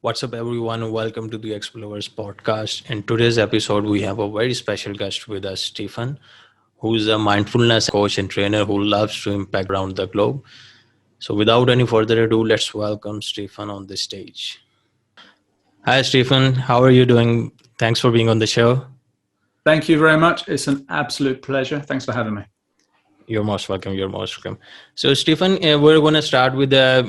What's up, everyone? Welcome to the XploVerse Podcast. In today's episode, we have a very special guest with us, Stephen, who's a mindfulness coach and trainer who loves to impact around the globe. So, without any further ado, let's welcome Stephen on the stage. Hi, Stephen. How are you doing? Thanks for being on the show. Thank you very much. It's an absolute pleasure. Thanks for having me. You're most welcome. You're most welcome. So, Stephen, we're going to start with a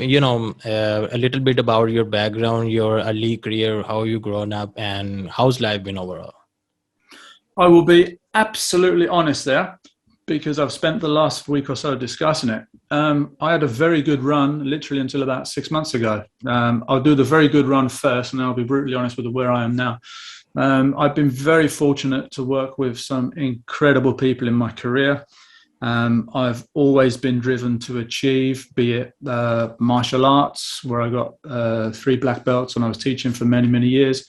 little bit about your background, your early career, how you grown up, and how's life been overall. I will be absolutely honest there because I've spent the last week or so discussing it. I had a very good run, literally until about 6 months ago. I'll do the very good run first, and then I'll be brutally honest with where I am now. I've been very fortunate to work with some incredible people in my career. I've always been driven to achieve, be it martial arts, where I got 3 black belts and I was teaching for many, many years,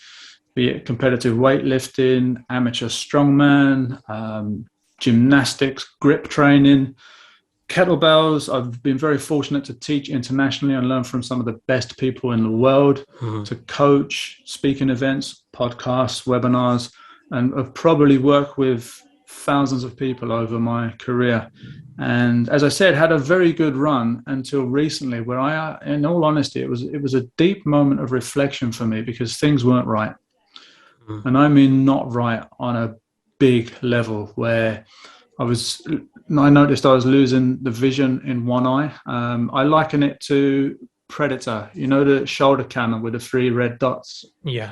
be it competitive weightlifting, amateur strongman, gymnastics, grip training, kettlebells. I've been very fortunate to teach internationally and learn from some of the best people in the world, to coach, speaking events, podcasts, webinars, and I've probably worked with thousands of people over my career. And as I said, had a very good run until recently where in all honesty, it was a deep moment of reflection for me because things weren't right. And I mean, not right on a big level where I noticed I was losing the vision in one eye. I liken it to Predator, the shoulder cannon with the 3 red dots. Yeah.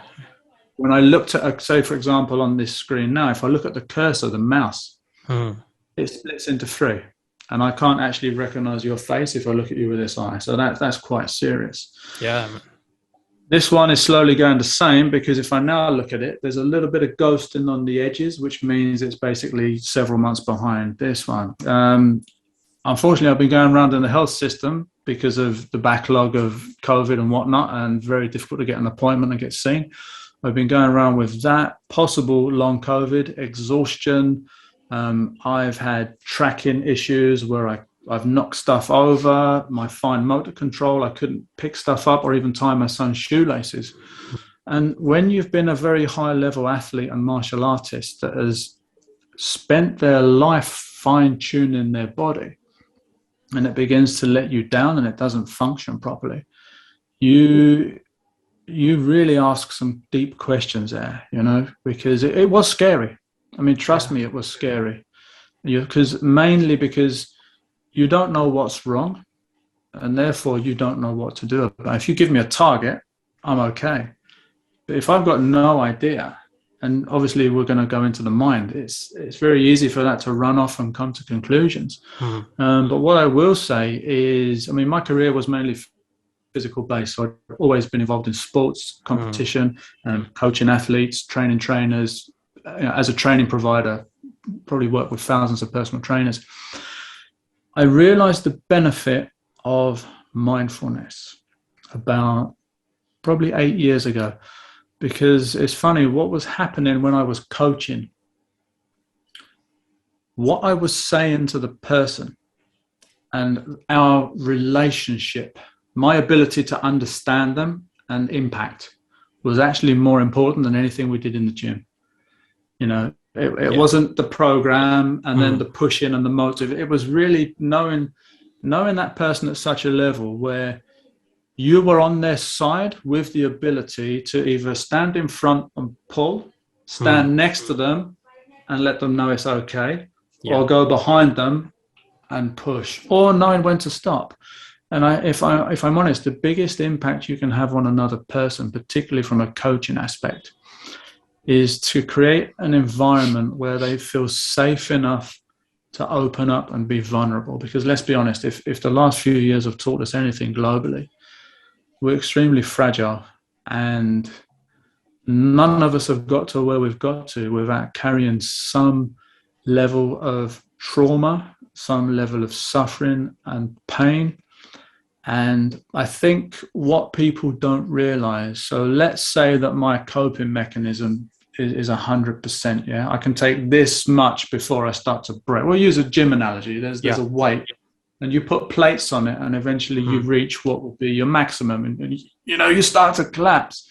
When I looked at, say, for example, on this screen now, if I look at the cursor, the mouse, it splits into 3. And I can't actually recognize your face if I look at you with this eye. So that's quite serious. Yeah. This one is slowly going the same because if I now look at it, there's a little bit of ghosting on the edges, which means it's basically several months behind this one. Unfortunately, I've been going around in the health system because of the backlog of COVID and whatnot, and very difficult to get an appointment and get seen. I've been going around with that, possible long COVID, exhaustion. I've had tracking issues where I've knocked stuff over, my fine motor control. I couldn't pick stuff up or even tie my son's shoelaces. And when you've been a very high level athlete and martial artist that has spent their life fine tuning their body and it begins to let you down and it doesn't function properly, you really ask some deep questions there, because it was scary. I mean, trust me, it was scary. Mainly because you don't know what's wrong and therefore you don't know what to do about it. If you give me a target, I'm okay. But if I've got no idea, and obviously we're going to go into the mind, it's very easy for that to run off and come to conclusions. But what I will say is, I mean, my career was mainly physical based. So I've always been involved in sports, competition, coaching athletes, training trainers. As a training provider, probably worked with thousands of personal trainers. I realized the benefit of mindfulness about probably 8 years ago, because it's funny what was happening when I was coaching. What I was saying to the person and our relationship, my ability to understand them and impact was actually more important than anything we did in the gym. It wasn't the program and then the push-in and the motive. It was really knowing that person at such a level where you were on their side with the ability to either stand in front and pull, stand next to them and let them know it's okay, or go behind them and push, or knowing when to stop. And if I'm honest, the biggest impact you can have on another person, particularly from a coaching aspect, is to create an environment where they feel safe enough to open up and be vulnerable. Because let's be honest, if the last few years have taught us anything globally, we're extremely fragile, and none of us have got to where we've got to without carrying some level of trauma, some level of suffering and pain. And I think what people don't realize, so let's say that my coping mechanism is 100%. Yeah, I can take this much before I start to break. We'll use a gym analogy. There's a weight. and you put plates on it, and eventually you reach what will be your maximum, and you start to collapse.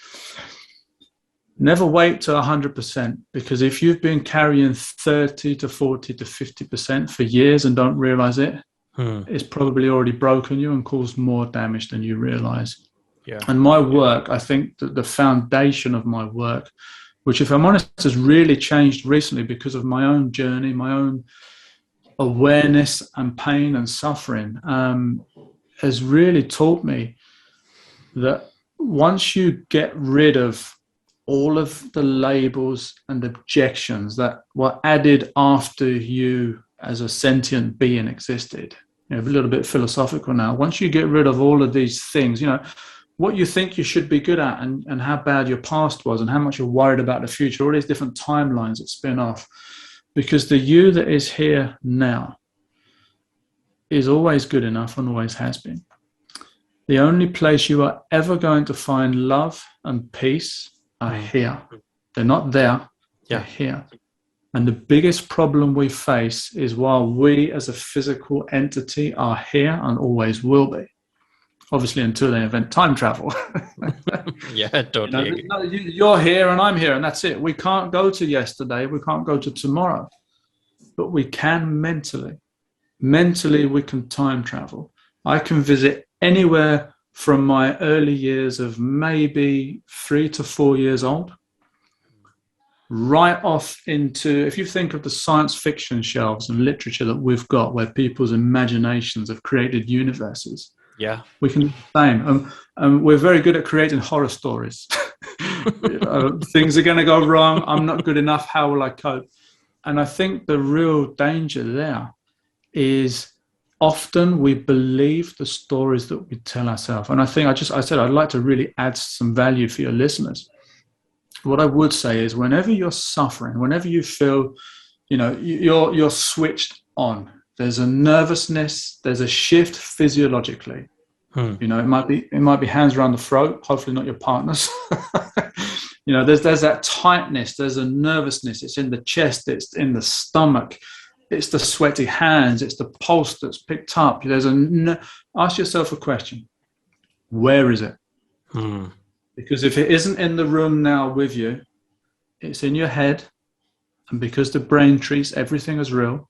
Never wait to 100%, because if you've been carrying 30 to 40 to 50% for years and don't realize it, it's probably already broken you and caused more damage than you realize. Yeah. And my work, I think that the foundation of my work, which, if I'm honest, has really changed recently because of my own journey, my own awareness and pain and suffering, has really taught me that once you get rid of all of the labels and objections that were added after you as a sentient being existed, a little bit philosophical now, once you get rid of all of these things, what you think you should be good at, and how bad your past was, and how much you're worried about the future, all these different timelines that spin off, because the you that is here now is always good enough and always has been. The only place you are ever going to find love and peace are here. They're not there, they're here. And the biggest problem we face is, while we as a physical entity are here and always will be, obviously until they invent time travel. Yeah, totally agree. You're here and I'm here, and that's it. We can't go to yesterday, we can't go to tomorrow, but we can mentally. Mentally, we can time travel. I can visit anywhere from my early years of maybe 3 to 4 years old, right off into, if you think of the science fiction shelves and literature that we've got, where people's imaginations have created universes. Yeah, we can do the same. And we're very good at creating horror stories. Things are going to go wrong. I'm not good enough. How will I cope? And I think the real danger there is, often we believe the stories that we tell ourselves. And I think I said I'd like to really add some value for your listeners. What I would say is, whenever you're suffering, whenever you feel, you're switched on, there's a nervousness, there's a shift physiologically. It might be hands around the throat, hopefully not your partner's. There's that tightness, there's a nervousness. It's in the chest, it's in the stomach, it's the sweaty hands, it's the pulse that's picked up. Ask yourself a question: where is it? Because if it isn't in the room now with you, it's in your head. And because the brain treats everything as real,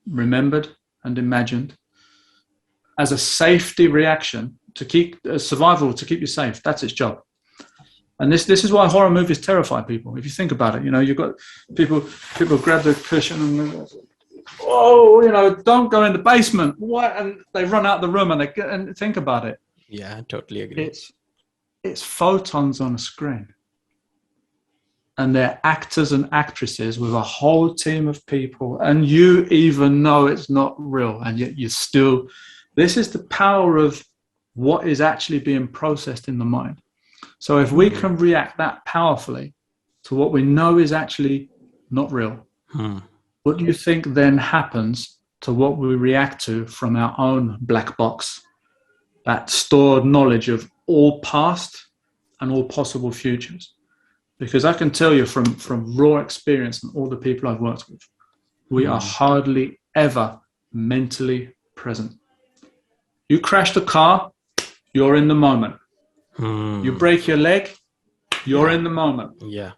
remembered and imagined, as a safety reaction to keep survival, to keep you safe, that's its job. And this is why horror movies terrify people. If you think about it, you've got people grab the cushion and don't go in the basement. What? And they run out the room and think about it. Yeah, I totally agree. It's photons on a screen. And they're actors and actresses with a whole team of people. And you even know it's not real. And yet you still... This is the power of what is actually being processed in the mind. So if we can react that powerfully to what we know is actually not real, what do you think then happens to what we react to from our own black box, that stored knowledge of all past and all possible futures? Because I can tell you from raw experience and all the people I've worked with, we are hardly ever mentally present. You crash the car, you're in the moment. You break your leg, you're in the moment. Yeah.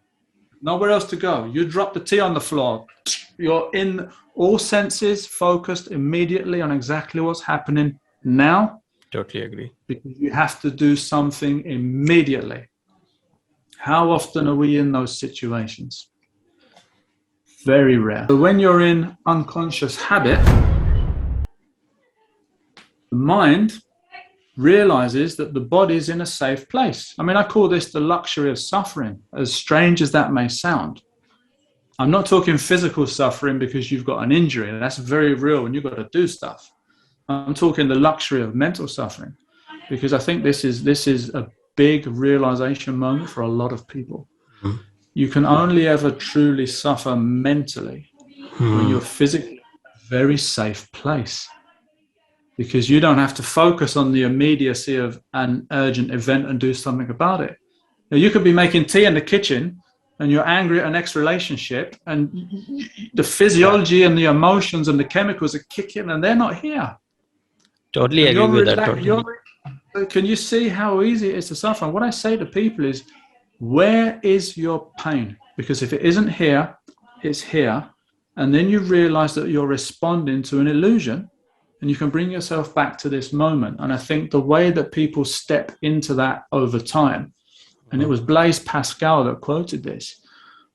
Nowhere else to go. You drop the tea on the floor, you're in, all senses focused immediately on exactly what's happening now. Totally agree. Because you have to do something immediately. How often are we in those situations? Very rare. So when you're in unconscious habit, the mind realizes that the body's in a safe place. I mean, I call this the luxury of suffering, as strange as that may sound. I'm not talking physical suffering because you've got an injury. That's very real and you've got to do stuff. I'm talking the luxury of mental suffering, because I think this is a big realization moment for a lot of people. You can only ever truly suffer mentally when you're physically in a very safe place. Because you don't have to focus on the immediacy of an urgent event and do something about it. Now, you could be making tea in the kitchen and you're angry at an ex-relationship, and the physiology and the emotions and the chemicals are kicking and they're not here. Totally And agree you're with that. relaxed. Totally. Can you see how easy it is to suffer? And what I say to people is, where is your pain? Because if it isn't here, it's here. And then you realize that you're responding to an illusion, and you can bring yourself back to this moment. And I think the way that people step into that over time, and it was Blaise Pascal that quoted this,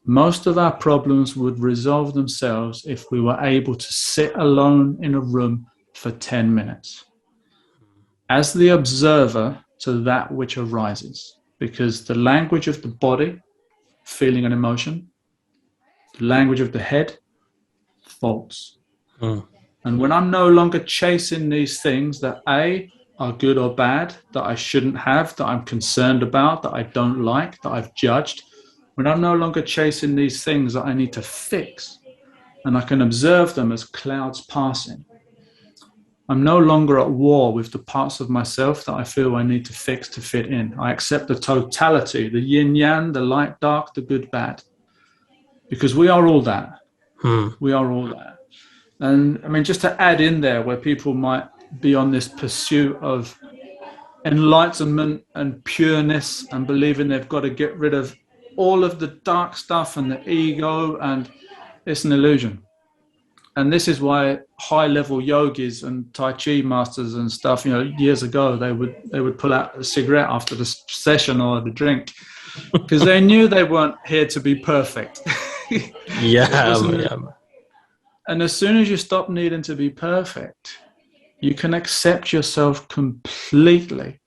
most of our problems would resolve themselves if we were able to sit alone in a room for 10 minutes as the observer to that which arises. Because the language of the body, feeling and emotion, the language of the head, thoughts. And when I'm no longer chasing these things that A, are good or bad, that I shouldn't have, that I'm concerned about, that I don't like, that I've judged, when I'm no longer chasing these things that I need to fix, and I can observe them as clouds passing, I'm no longer at war with the parts of myself that I feel I need to fix to fit in. I accept the totality, the yin-yang, the light, dark, the good, bad. Because we are all that. We are all that. And I mean, just to add in there where people might be on this pursuit of enlightenment and pureness and believing they've got to get rid of all of the dark stuff and the ego, and it's an illusion. And this is why high-level yogis and Tai Chi masters and stuff, years ago, they would pull out a cigarette after the session or the drink, because they knew they weren't here to be perfect. Yeah. And as soon as you stop needing to be perfect, you can accept yourself completely.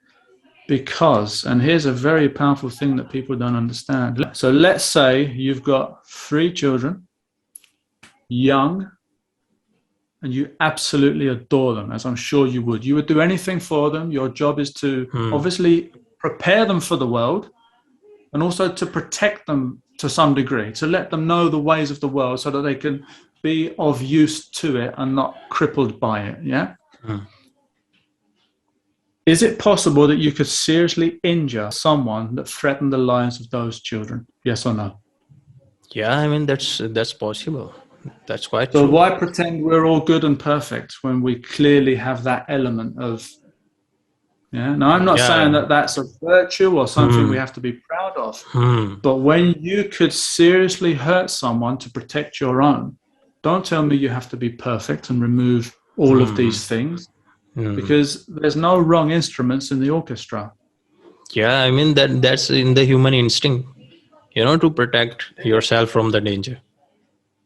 Because, and here's a very powerful thing that people don't understand. So let's say you've got 3 children, young, and you absolutely adore them, as I'm sure you would. You would do anything for them. Your job is to obviously prepare them for the world, and also to protect them to some degree, to let them know the ways of the world so that they can be of use to it and not crippled by it, yeah? Is it possible that you could seriously injure someone that threatened the lives of those children? Yes or no? Yeah, I mean, that's possible. That's quite so true. Why pretend we're all good and perfect when we clearly have that element of, Now, I'm not saying that that's a virtue or something we have to be proud of, but when you could seriously hurt someone to protect your own, don't tell me you have to be perfect and remove all of these things, because there's no wrong instruments in the orchestra. Yeah, I mean, that's in the human instinct, to protect yourself from the danger.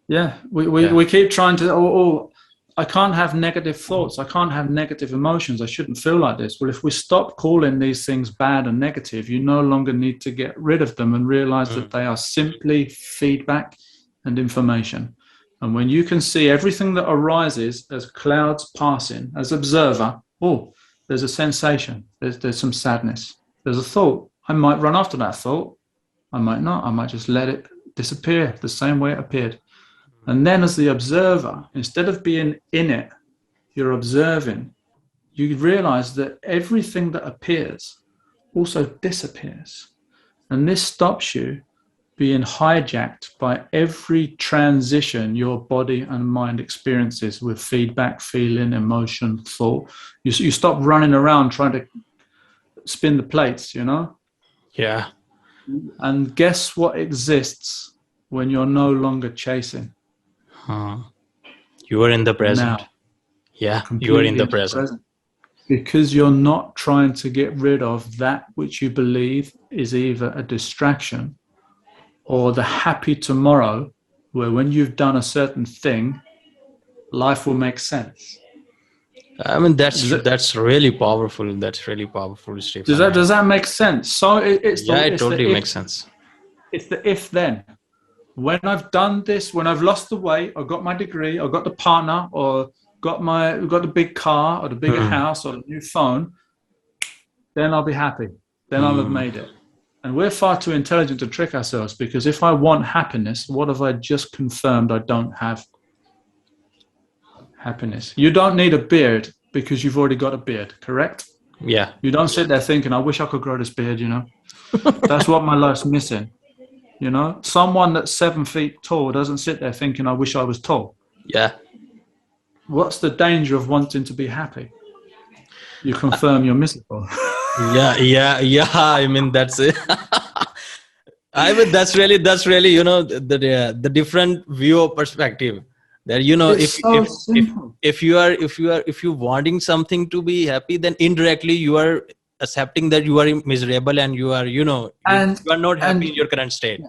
Yeah, we keep trying to, I can't have negative thoughts. I can't have negative emotions. I shouldn't feel like this. Well, if we stop calling these things bad and negative, you no longer need to get rid of them and realize that they are simply feedback and information. And when you can see everything that arises as clouds passing, as observer, there's a sensation. There's some sadness. There's a thought. I might run after that thought. I might not. I might just let it disappear the same way it appeared. And then as the observer, instead of being in it, you're observing, you realize that everything that appears also disappears. And this stops you being hijacked by every transition your body and mind experiences with feedback, feeling, emotion, thought. You stop running around trying to spin the plates, Yeah. And guess what exists when you're no longer chasing? You are in the present. Now, yeah, you are in the present. Because you're not trying to get rid of that which you believe is either a distraction or the happy tomorrow, where when you've done a certain thing, life will make sense. I mean, that's really powerful. That's really powerful, Stephen. Does that make sense? So it totally makes sense. It's the if then. When I've done this, when I've lost the weight, or got my degree, or got the partner, or got the big car, or the bigger house, or the new phone, then I'll be happy. Then I'll have made it. And we're far too intelligent to trick ourselves, because if I want happiness, what have I just confirmed I don't have? Happiness. You don't need a beard because you've already got a beard, correct? Yeah. You don't sit there thinking, I wish I could grow this beard, That's what my life's missing. Someone that's 7 feet tall doesn't sit there thinking, I wish I was tall. Yeah. What's the danger of wanting to be happy? You confirm you're miserable. Yeah. I mean, that's it. I mean, that's really, the different view of perspective. That It's so simple. if you wanting something to be happy, then indirectly you are accepting that you are miserable, and you are And you are not happy and in your current state.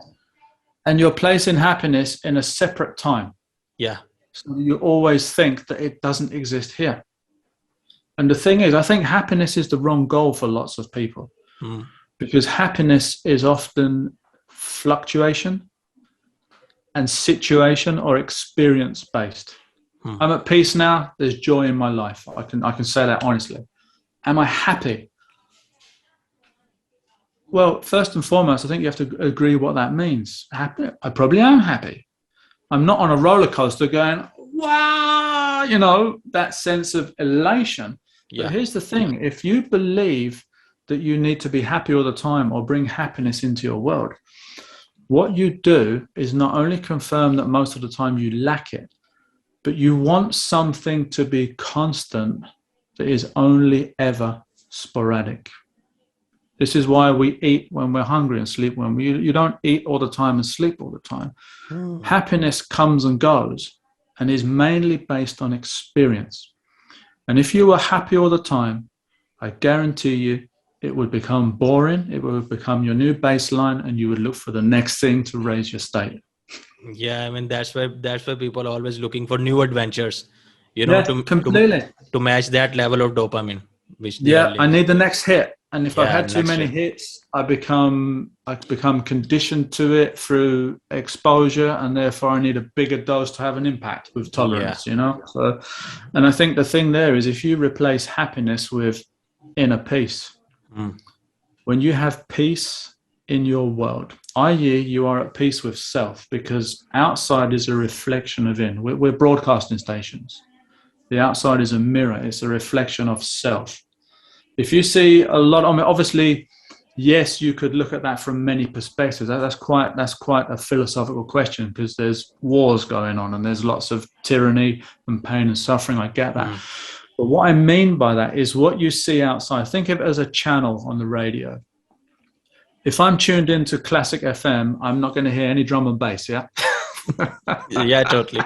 and you're placing happiness in a separate time. Yeah. So you always think that it doesn't exist here. And the thing is, I think happiness is the wrong goal for lots of people, because happiness is often fluctuation and situation or experience based. I'm at peace now. There's joy in my life. I can say that honestly. Am I happy? Well, first and foremost, I think you have to agree what that means. Happy? I probably am happy. I'm not on a roller coaster going, wow, that sense of elation. Yeah. But here's the thing. If you believe that you need to be happy all the time or bring happiness into your world, what you do is not only confirm that most of the time you lack it, but you want something to be constant that is only ever sporadic. This is why we eat when we're hungry and sleep when you don't eat all the time and sleep all the time. Happiness comes and goes and is mainly based on experience. And if you were happy all the time, I guarantee you it would become boring. It would become your new baseline, and you would look for the next thing to raise your state. Yeah, I mean, that's why people are always looking for new adventures, completely. to match that level of dopamine which they are I living. need the next hit. And if I've had too next many hit. hits, I become conditioned to it through exposure, and therefore I need a bigger dose to have an impact with tolerance, So, and I think the thing there is, if you replace happiness with inner peace, when you have peace in your world, i.e. you are at peace with self, because outside is a reflection of in. We're broadcasting stations. The outside is a mirror. It's a reflection of self. If you see a lot, obviously, yes, you could look at that from many perspectives. That's quite a philosophical question, because there's wars going on and there's lots of tyranny and pain and suffering. I get that. But what I mean by that is what you see outside. Think of it as a channel on the radio. If I'm tuned into classic FM, I'm not going to hear any drum and bass, yeah? Yeah, totally.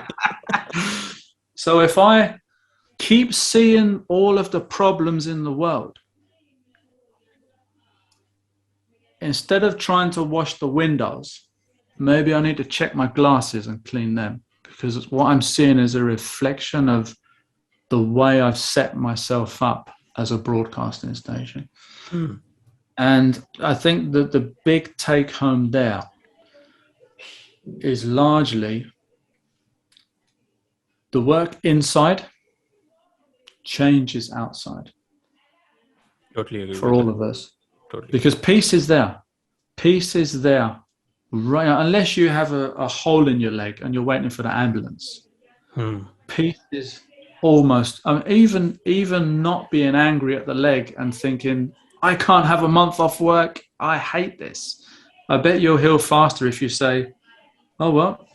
So if I keep seeing all of the problems in the world, instead of trying to wash the windows, maybe I need to check my glasses and clean them, because what I'm seeing is a reflection of the way I've set myself up as a broadcasting station. And I think that the big take home there is largely the work inside changes outside. Totally agree for all of us. Totally. Because peace is there. Peace is there. Right, unless you have a hole in your leg and you're waiting for the ambulance. Peace is almost, even not being angry at the leg and thinking, I can't have a month off work, I hate this. I bet you'll heal faster if you say, oh, well,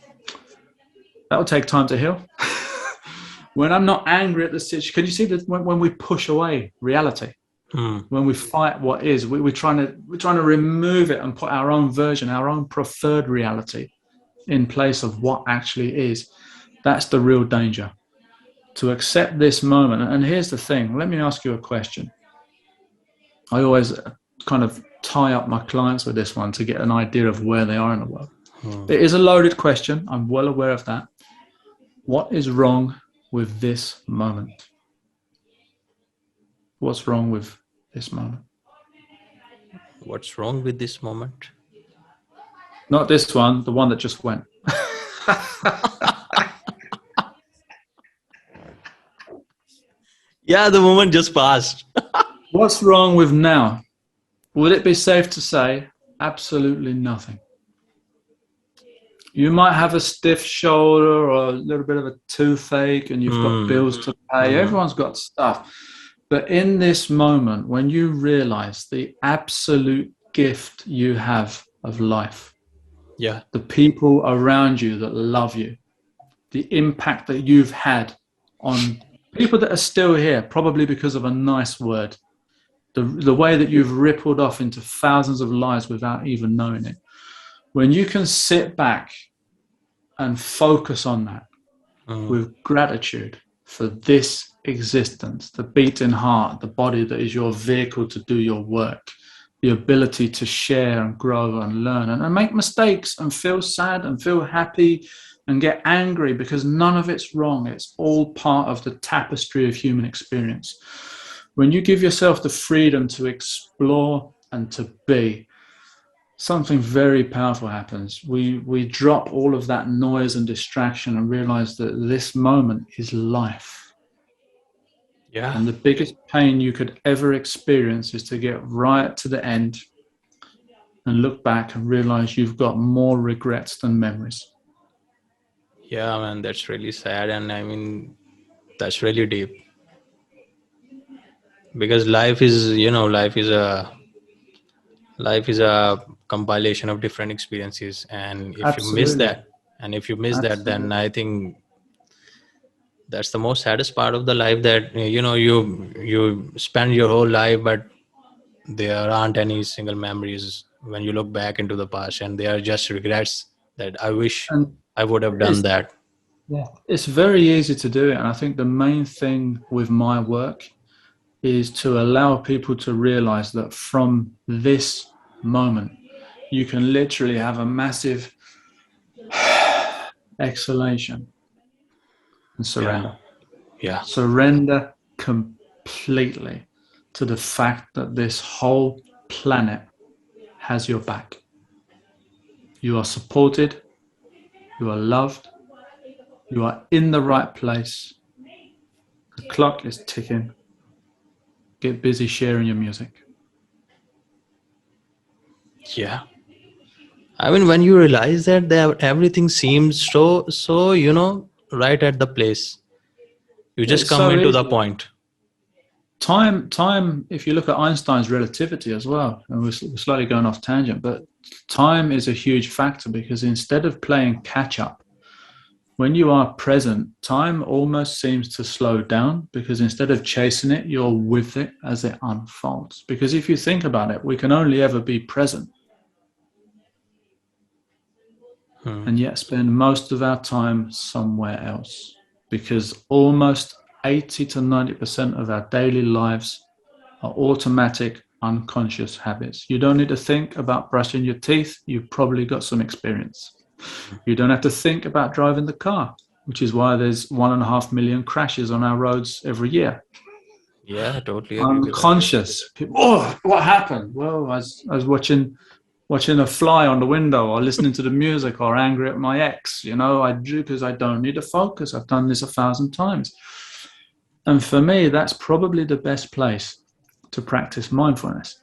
that'll take time to heal. When I'm not angry at the situation, can you see that when we push away reality, when we fight what is, we're trying to remove it and put our own version, our own preferred reality in place of what actually is. That's the real danger. To accept this moment. And here's the thing. Let me ask you a question. I always kind of tie up my clients with this one to get an idea of where they are in the world. It is a loaded question. I'm well aware of that. What is wrong with this moment? What's wrong with this moment? What's wrong with this moment? Not this one, the one that just went. Yeah, the moment just passed. What's wrong with now? Would it be safe to say absolutely nothing? You might have a stiff shoulder or a little bit of a toothache and you've got bills to pay. Everyone's got stuff. But in this moment, when you realize the absolute gift you have of life, the people around you that love you, the impact that you've had on People that are still here, probably because of a nice word, the way that you've rippled off into thousands of lives without even knowing it. When you can sit back and focus on that Mm. with gratitude for this existence, the beating heart, the body that is your vehicle to do your work, the ability to share and grow and learn and make mistakes and feel sad and feel happy and get angry, because none of it's wrong. It's all part of the tapestry of human experience. When you give yourself the freedom to explore and to be, something very powerful happens. We drop all of that noise and distraction and realize that this moment is life. Yeah. And the biggest pain you could ever experience is to get right to the end and look back and realize you've got more regrets than memories. Yeah, man, that's really sad. And I mean, that's really deep. Because life is a compilation of different experiences. And if you miss Absolutely. that, then Absolutely. I think that's the most saddest part of the life, that you spend your whole life, but there aren't any single memories when you look back into the past, and they are just regrets that I wish And I would have done it's, that. yeah, it's very easy to do it. And I think the main thing with my work is to allow people to realize that from this moment, you can literally have a massive exhalation and Yeah. surrender. Yeah. Surrender completely to the fact that this whole planet has your back. You are supported, you are loved, you are in the right place. The clock is ticking. Get busy sharing your music. Yeah. I mean, when you realize that everything seems so right at the place, you just It's come so into the easy. point. Time, if you look at Einstein's relativity as well, and we're slightly going off tangent, but time is a huge factor, because instead of playing catch up, when you are present, time almost seems to slow down, because instead of chasing it, you're with it as it unfolds. Because if you think about it, we can only ever be present Hmm. and yet spend most of our time somewhere else, because almost 80 to 90% of our daily lives are automatic, unconscious habits. You don't need to think about brushing your teeth. You've probably got some experience. You don't have to think about driving the car, which is why there's 1.5 million crashes on our roads every year. Yeah, I totally agree with that. Unconscious. People, oh, what happened? Well, I was watching a fly on the window, or listening to the music, or angry at my ex. I do, because I don't need to focus. I've done this 1,000 times. And for me, that's probably the best place to practice mindfulness.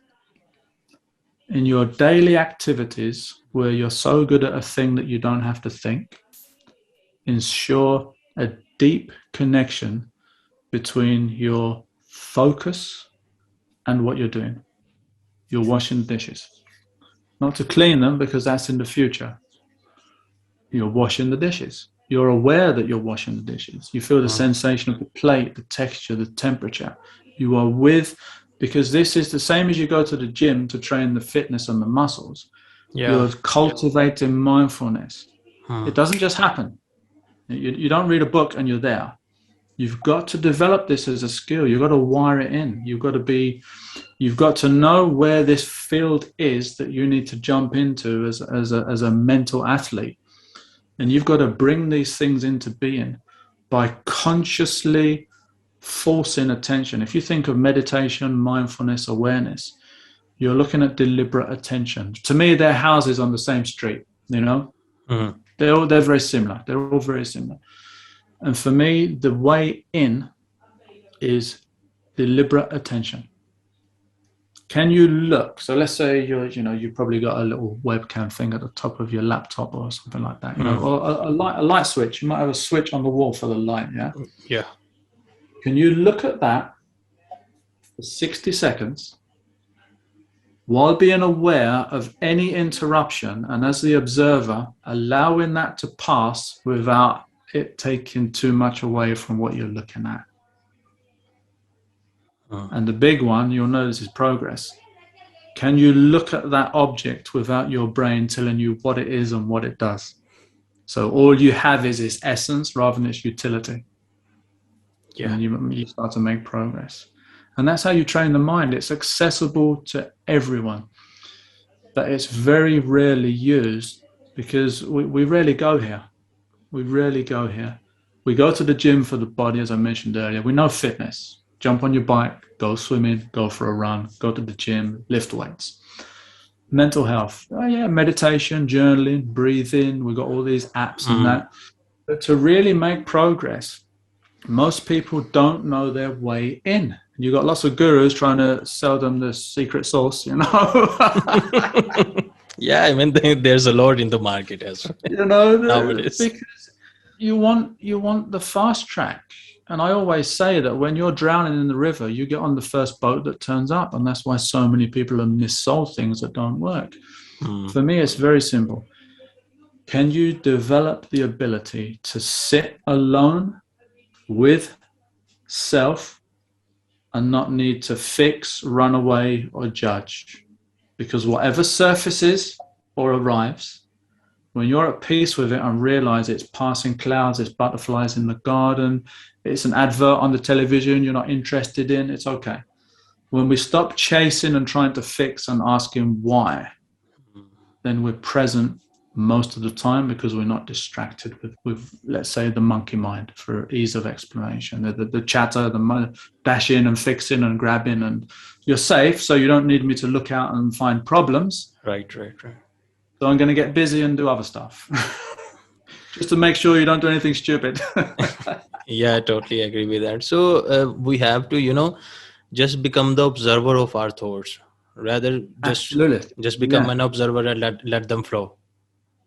In your daily activities, where you're so good at a thing that you don't have to think, ensure a deep connection between your focus and what you're doing. You're washing dishes. Not to clean them, because that's in the future. You're washing the dishes. You're aware that you're washing the dishes. You feel the Hmm. sensation of the plate, the texture, the temperature. You are with, because this is the same as you go to the gym to train the fitness and the muscles. Yeah. You're cultivating mindfulness. Hmm. It doesn't just happen. You don't read a book and you're there. You've got to develop this as a skill. You've got to wire it in. You've got to know where this field is that you need to jump into as a mental athlete. And you've got to bring these things into being by consciously forcing attention. If you think of meditation, mindfulness, awareness, you're looking at deliberate attention. To me, they're houses on the same street, Hmm. They're very similar. They're all very similar. And for me, the way in is deliberate attention. Can you look? So let's say you've probably got a little webcam thing at the top of your laptop or something like that, Hmm. or a light switch. You might have a switch on the wall for the light, yeah? Yeah. Can you look at that for 60 seconds while being aware of any interruption, and as the observer, allowing that to pass without it taking too much away from what you're looking at? And the big one, you'll notice, is progress. Can you look at that object without your brain telling you what it is and what it does? So all you have is its essence rather than its utility. Yeah. And then you start to make progress. And that's how you train the mind. It's accessible to everyone, but it's very rarely used because we rarely go here. We rarely go here. We go to the gym for the body, as I mentioned earlier. We know fitness. Jump on your bike, go swimming, go for a run, go to the gym, lift weights. Mental health. Oh, yeah, meditation, journaling, breathing. We've got all these apps and that. But to really make progress, most people don't know their way in. You've got lots of gurus trying to sell them the secret sauce, you know. Yeah, I mean, there's a lot in the market as well. You know, nowadays. Because you want the fast track. And I always say that when you're drowning in the river, you get on the first boat that turns up. And that's why so many people have missold things that don't work. For me, it's very simple. Can you develop the ability to sit alone with self and not need to fix, run away, or judge? Because whatever surfaces or arrives, when you're at peace with it and realize it's passing clouds, it's butterflies in the garden, it's an advert on the television you're not interested in, it's okay. When we stop chasing and trying to fix and asking why, then we're present most of the time because we're not distracted with let's say, the monkey mind, for ease of explanation. The chatter, the dashing and fixing and grabbing, and you're safe, so you don't need me to look out and find problems. Right. So I'm going to get busy and do other stuff just to make sure you don't do anything stupid. Yeah, I totally agree with that. So we have to, just become the observer of our thoughts, rather just become an observer and let them flow.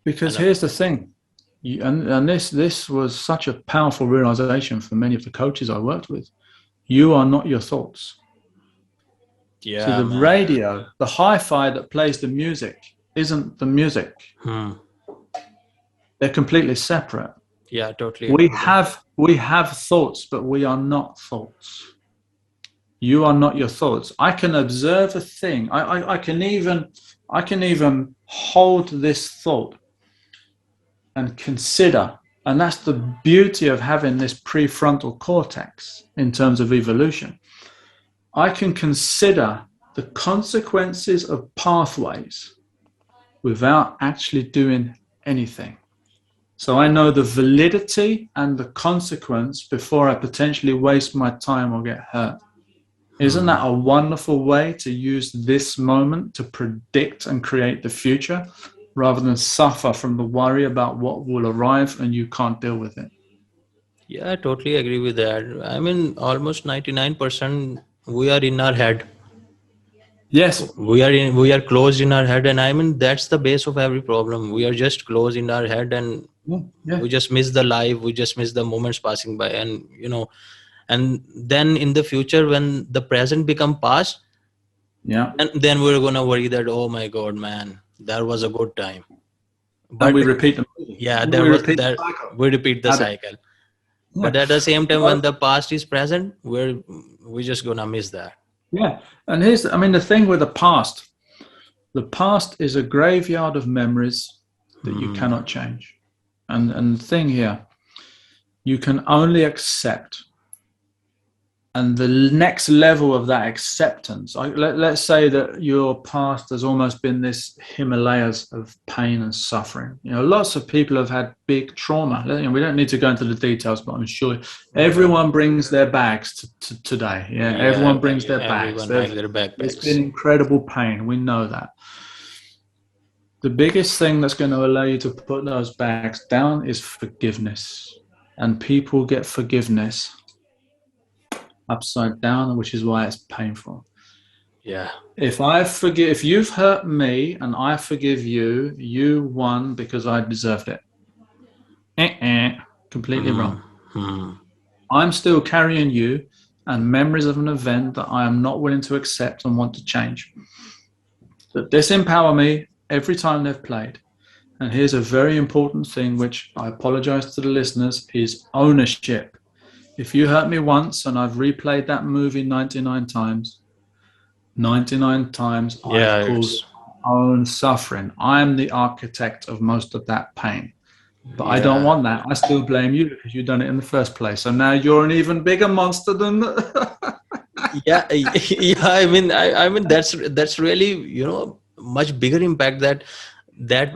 Because here's the thing, and this was such a powerful realization for many of the coaches I worked with. You are not your thoughts. Yeah. So the radio, the hi-fi that plays the music isn't the music. They're completely separate. Yeah, totally. We have thoughts, but we are not thoughts. You are not your thoughts. I can observe a thing. I can even hold this thought and consider. And that's the beauty of having this prefrontal cortex in terms of evolution. I can consider the consequences of pathways without actually doing anything. So I know the validity and the consequence before I potentially waste my time or get hurt. Isn't that a wonderful way to use this moment to predict and create the future, rather than suffer from the worry about what will arrive and you can't deal with it? Yeah, I totally agree with that. I mean, almost 99% we are in our head. Yes. We are closed in our head, and I mean, that's the base of every problem. We are just closed in our head, and we just miss the life, we just miss the moments passing by. And and then in the future, when the present become past, and then we're gonna worry that, oh my god, man, that was a good time. But and we repeat the movie. Yeah, we repeat the cycle. But at the same time, when the past is present, we're just gonna miss that. Yeah. And the thing with the past is a graveyard of memories that you cannot change. And the thing here, you can only accept. And the next level of that acceptance, let's say that your past has almost been this Himalayas of pain and suffering. Lots of people have had big trauma. We don't need to go into the details, but I'm sure everyone brings their bags to today. Yeah, everyone brings their bags. It's been incredible pain. We know that. The biggest thing that's going to allow you to put those bags down is forgiveness. And people get forgiveness upside down, which is why it's painful. Yeah. If you've hurt me and I forgive you, you won because I deserved it. Completely wrong. I'm still carrying you and memories of an event that I am not willing to accept and want to change. That disempower me every time they've played. And here's a very important thing, which I apologize to the listeners, is ownership. If you hurt me once and I've replayed that movie 99 times, 99 times I've Yeah, caused it's my own suffering. I'm the architect of most of that pain. But I don't yeah. want that. I still blame you because you've done it in the first place. So now you're an even bigger monster than Yeah, yeah. I mean that's really, much bigger impact that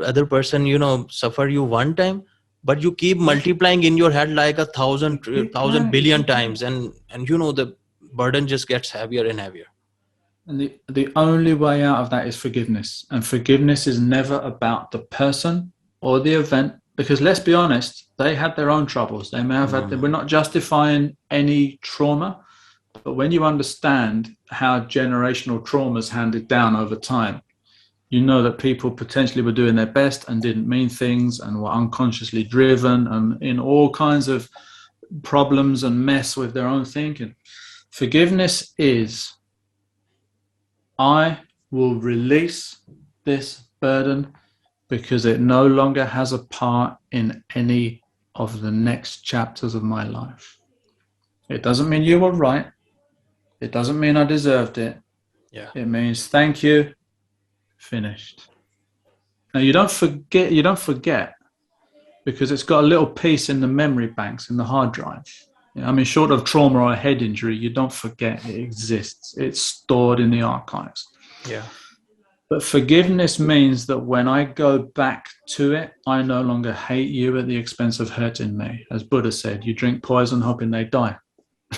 other person, suffer you one time, but you keep multiplying in your head like a thousand yeah, billion exactly. times, and the burden just gets heavier and heavier. And the only way out of that is forgiveness. And forgiveness is never about the person or the event, because let's be honest, they had their own troubles. They may have had, we're Mm. not justifying any trauma, but when you understand how generational trauma is handed down over time, you know that people potentially were doing their best and didn't mean things and were unconsciously driven and in all kinds of problems and mess with their own thinking. Forgiveness is, I will release this burden because it no longer has a part in any of the next chapters of my life. It doesn't mean you were right. It doesn't mean I deserved it. Yeah. It means thank you, finished. Now you don't forget because it's got a little piece in the memory banks in the hard drive. I mean, short of trauma or a head injury, you don't forget it exists. It's stored in the archives. Yeah. But forgiveness means that when I go back to it, I no longer hate you at the expense of hurting me. As Buddha said, you drink poison hoping they die.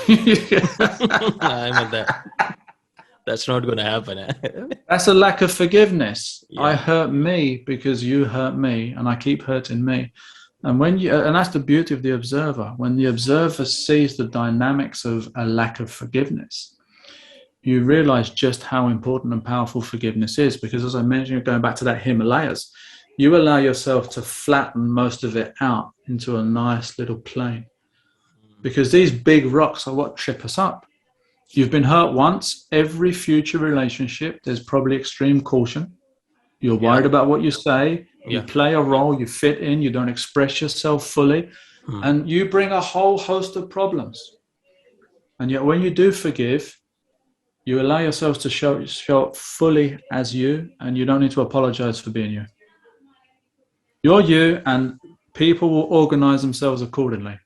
I mean that's not gonna happen. That's a lack of forgiveness. I Yeah. hurt me because you hurt me, and I keep hurting me. And that's the beauty of the observer. When the observer sees the dynamics of a lack of forgiveness, you realize just how important and powerful forgiveness is. Because as I mentioned, going back to that Himalayas, you allow yourself to flatten most of it out into a nice little plane. Because these big rocks are what trip us up. You've been hurt once. Every future relationship, there's probably extreme caution. You're Yeah. worried about what you say. You Yeah. play a role, you fit in, you don't express yourself fully, Hmm. and you bring a whole host of problems. And yet, when you do forgive, you allow yourselves to show up fully as you, and you don't need to apologize for being you. You're you, and people will organize themselves accordingly.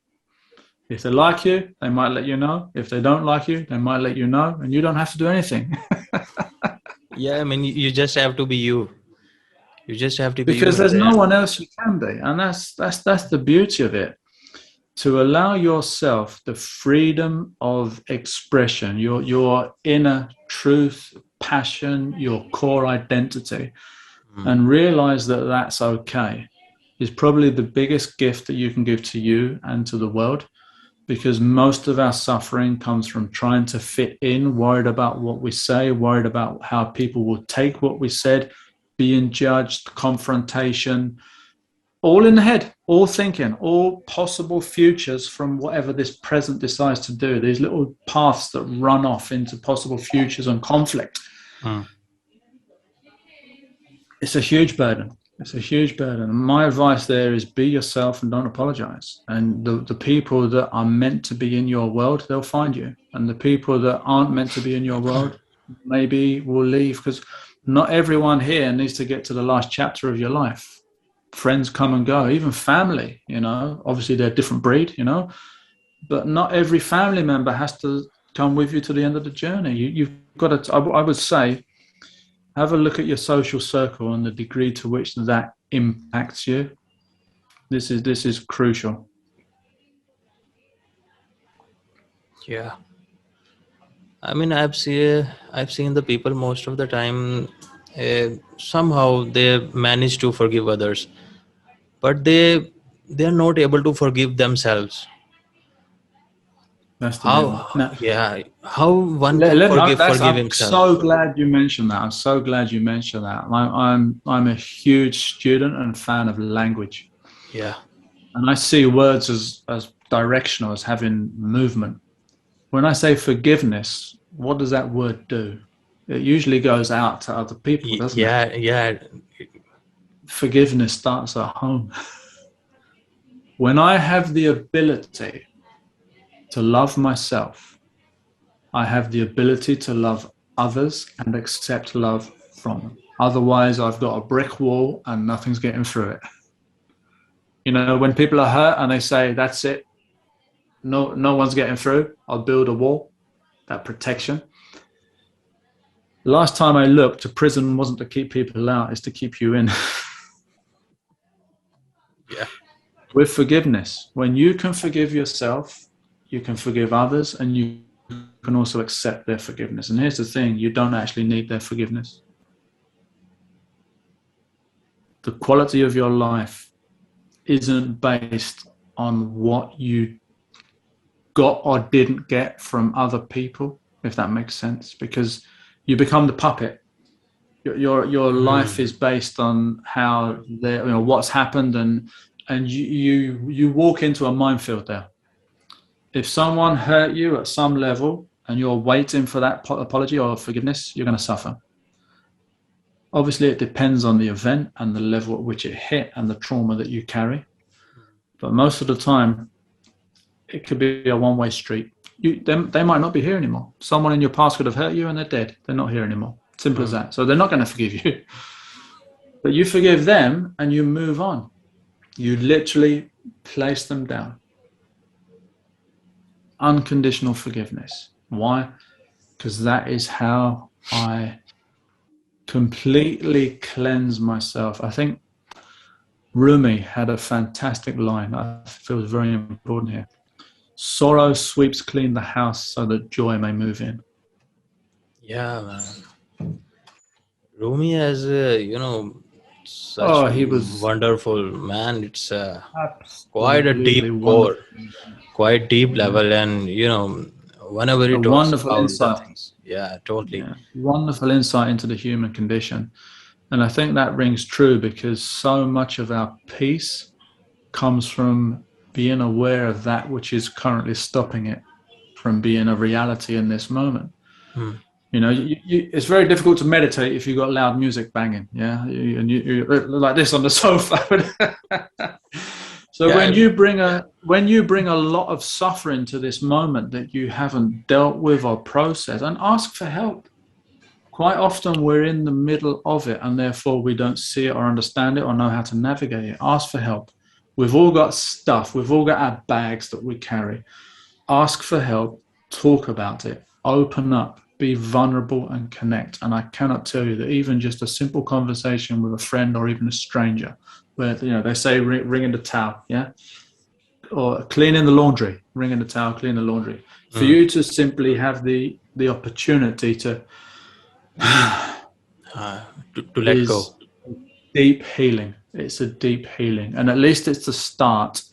If they like you, they might let you know. If they don't like you, they might let you know, and you don't have to do anything. Yeah, I mean, you just have to be you. You just have to be you, Because and there's then no one else you can be, and that's the beauty of it. To allow yourself the freedom of expression, your inner truth, passion, your core identity, Hmm. and realize that that's okay, is probably the biggest gift that you can give to you and to the world. Because most of our suffering comes from trying to fit in, worried about what we say, worried about how people will take what we said, being judged, confrontation, all in the head, all thinking, all possible futures from whatever this present decides to do. These little paths that run off into possible futures and conflict. Hmm. It's a huge burden. It's a huge burden. And my advice there is be yourself and don't apologize. And the people that are meant to be in your world, they'll find you. And the people that aren't meant to be in your world, maybe will leave, because not everyone here needs to get to the last chapter of your life. Friends come and go, even family, obviously they're a different breed, but not every family member has to come with you to the end of the journey. You've got to, I would say, have a look at your social circle and the degree to which that impacts you. This is crucial. Yeah. I mean, I've seen the people most of the time. Somehow they manage to forgive others, but they are not able to forgive themselves. That's the big one. How? Now, Yeah. How one let, can let me, forgive I'm himself? so glad you mentioned that. I'm so glad you mentioned that. I'm a huge student and fan of language, Yeah. and I see words as directional, as having movement. When I say forgiveness, what does that word do? It usually goes out to other people, doesn't it? Yeah. Yeah. Forgiveness starts at home. When I have the ability to love myself, I have the ability to love others and accept love from them. Otherwise, I've got a brick wall and nothing's getting through it. You know, when people are hurt and they say, that's it, no one's getting through, I'll build a wall, that protection. Last time I looked, a prison wasn't to keep people out, it's to keep you in. Yeah. With forgiveness, when you can forgive yourself, you can forgive others, and you can also accept their forgiveness. And here's the thing, you don't actually need their forgiveness. The quality of your life isn't based on what you got or didn't get from other people, if that makes sense, because you become the puppet. Your life is based on how what's happened, and you walk into a minefield there. If someone hurt you at some level and you're waiting for that apology or forgiveness, you're going to suffer. Obviously, it depends on the event and the level at which it hit and the trauma that you carry. But most of the time, it could be a one-way street. They might not be here anymore. Someone in your past could have hurt you and they're dead. They're not here anymore. Simple as that. So they're not going to forgive you. But you forgive them and you move on. You literally place them down. Unconditional forgiveness. Why? Because that is how I completely cleanse myself. I think Rumi had a fantastic line. I feel is very important here. Sorrow sweeps clean the house so that joy may move in. Yeah, man. Rumi has, such He was wonderful, man. It's quite a absolutely deep core, quite deep Yeah. level, and whenever he A talks wonderful about the insight. things, yeah, totally. Yeah. Wonderful insight into the human condition. And I think that rings true because so much of our peace comes from being aware of that which is currently stopping it from being a reality in this moment. You know, it's very difficult to meditate if you've got loud music banging, yeah, and you're like this on the sofa. So when you bring a lot of suffering to this moment that you haven't dealt with or processed, and ask for help. Quite often we're in the middle of it and therefore we don't see it or understand it or know how to navigate it. Ask for help. We've all got stuff. We've all got our bags that we carry. Ask for help. Talk about it. Open up. Be vulnerable and connect. And I cannot tell you that even just a simple conversation with a friend or even a stranger, where they say ring in the towel, yeah, or cleaning the laundry, ring in the towel, clean the laundry. For you to simply have the opportunity to let go. Deep healing. It's a deep healing, and at least it's the start.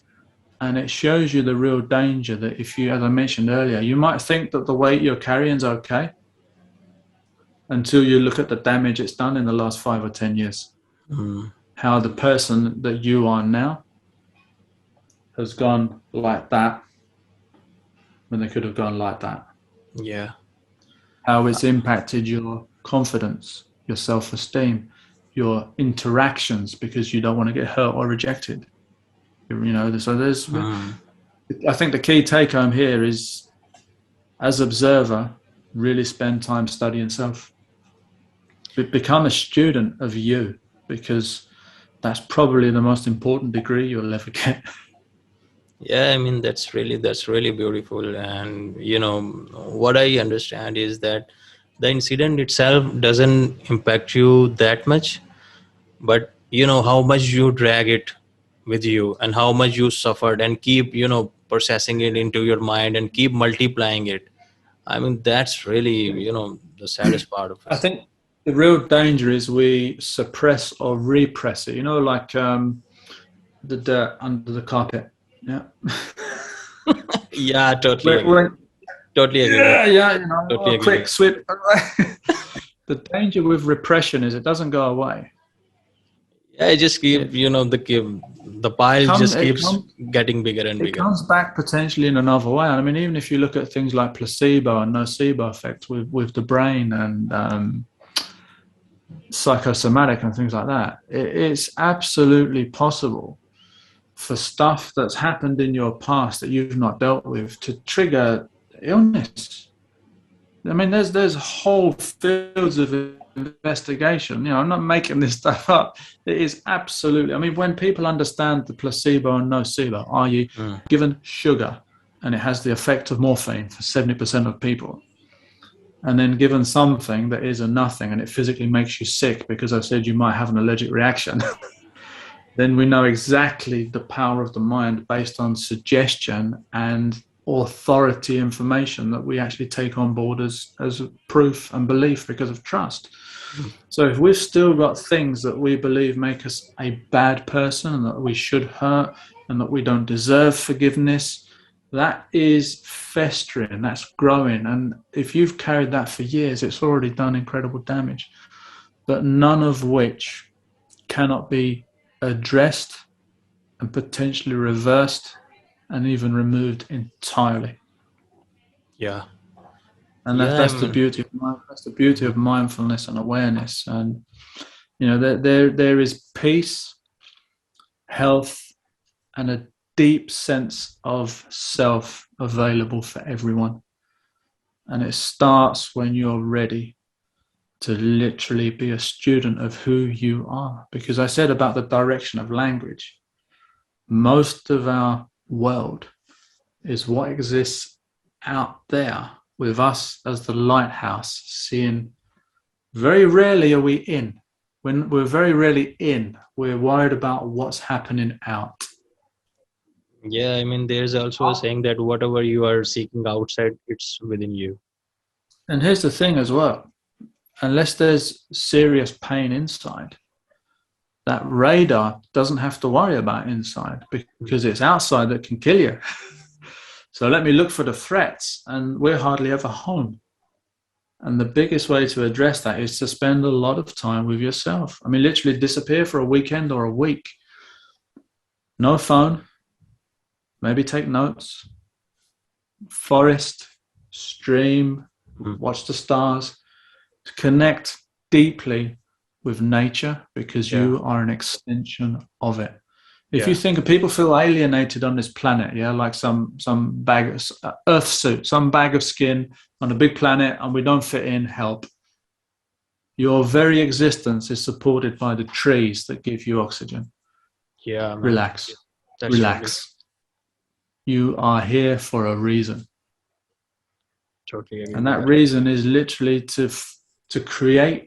And it shows you the real danger that if you, as I mentioned earlier, you might think that the weight you're carrying is okay until you look at the damage it's done in the last 5 or 10 years. How the person that you are now has gone like that when they could have gone like that. Yeah. How it's impacted your confidence, your self-esteem, your interactions because you don't want to get hurt or rejected. So there's, I think the key take home here is, as observer, really spend time studying self. Become a student of you, because that's probably the most important degree you'll ever get. Yeah, I mean, that's really beautiful. And, what I understand is that the incident itself doesn't impact you that much, but, how much you drag it with you and how much you suffered and keep, processing it into your mind and keep multiplying it. I mean, that's really, the saddest part of it. I think the real danger is we suppress or repress it, like the dirt under the carpet. Yeah. Yeah, totally. Totally agree. Totally agree. Quick sweep. The danger with repression is it doesn't go away. Yeah, it just keeps, the pile just keeps getting bigger and bigger. It comes back potentially in another way. I mean, even if you look at things like placebo and nocebo effects with the brain and psychosomatic and things like that, it's absolutely possible for stuff that's happened in your past that you've not dealt with to trigger illness. I mean, there's whole fields of investigation. I'm not making this stuff up. It is absolutely. I mean, when people understand the placebo and nocebo, are you given sugar and it has the effect of morphine for 70% of people, and then given something that is a nothing and it physically makes you sick because I said you might have an allergic reaction, then we know exactly the power of the mind based on suggestion and authority information that we actually take on board as proof and belief because of trust. So if we've still got things that we believe make us a bad person and that we should hurt and that we don't deserve forgiveness, that is festering, that's growing. And if you've carried that for years, it's already done incredible damage, but none of which cannot be addressed and potentially reversed and even removed entirely. Yeah. And that's the beauty of mindfulness and awareness. And there is peace, health, and a deep sense of self available for everyone. And it starts when you're ready to literally be a student of who you are. Because I said about the direction of language, most of our world is what exists out there with us as the lighthouse, seeing. Very rarely are we in. When we're very rarely in, we're worried about what's happening out. Yeah, I mean, there's also a saying that whatever you are seeking outside, it's within you. And here's the thing as well. Unless there's serious pain inside, that radar doesn't have to worry about inside because it's outside that can kill you. So let me look for the threats, and we're hardly ever home. And the biggest way to address that is to spend a lot of time with yourself. I mean, literally disappear for a weekend or a week. No phone. Maybe take notes. Forest, stream, watch the stars. Connect deeply with nature because you are an extension of it. If you think of people feel alienated on this planet, like some bag of earth suit, some bag of skin on a big planet, and we don't fit in, help. Your very existence is supported by the trees that give you oxygen. Yeah, man. Relax. Relax. You are here for a reason. Totally agree. And that reason is literally to create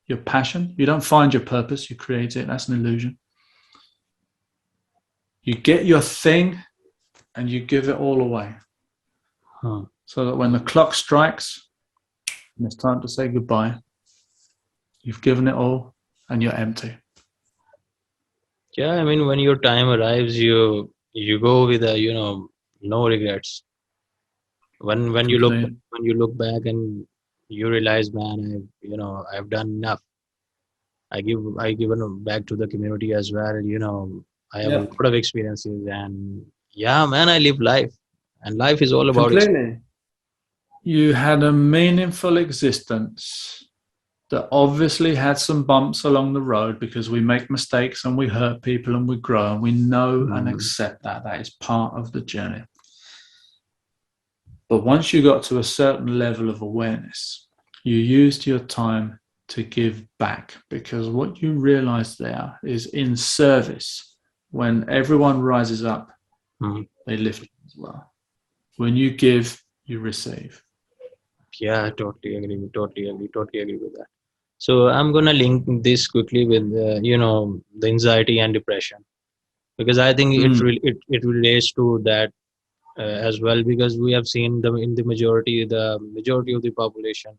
your passion. You don't find your purpose, you create it. That's an illusion. You get your thing and you give it all away. So that when the clock strikes and it's time to say goodbye, you've given it all and you're empty. Yeah, I mean, when your time arrives, you go with no regrets. When you look back and you realize, man, I've done enough. I given back to the community as well. I have a lot of experiences, and man, I live life, and life is all about completely. You had a meaningful existence that obviously had some bumps along the road because we make mistakes and we hurt people and we grow, and we know and accept that is part of the journey. But once you got to a certain level of awareness, you used your time to give back, because what you realize there is in service. When everyone rises up, they lift as well. When you give, you receive. Yeah, I totally agree with that. So I'm gonna link this quickly with the anxiety and depression, because I think it relates to that as well, because we have seen in the majority of the population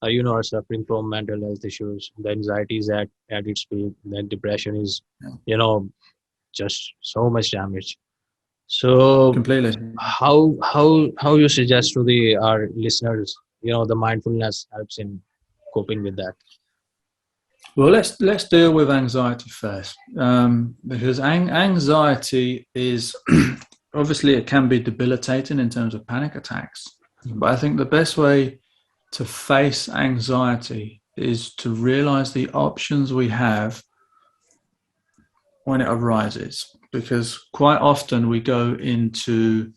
are suffering from mental health issues. The anxiety is at its peak. The depression is just so much damage. So completely. How you suggest to our listeners, the mindfulness helps in coping with that? Well, let's deal with anxiety first, because anxiety is obviously it can be debilitating in terms of panic attacks. But I think the best way to face anxiety is to realize the options we have when it arises, because quite often we go into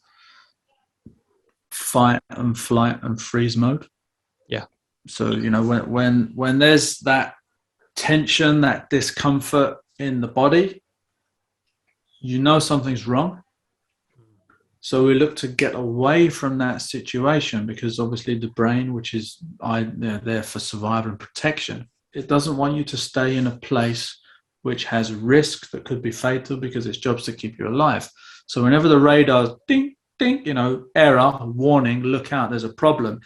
fight and flight and freeze mode. Yeah. So, when there's that tension, that discomfort in the body, something's wrong. So we look to get away from that situation, because obviously the brain, which is there for survival and protection, it doesn't want you to stay in a place which has risk that could be fatal, because its job's to keep you alive. So whenever the radar's ding, ding, error, warning, look out, there's a problem,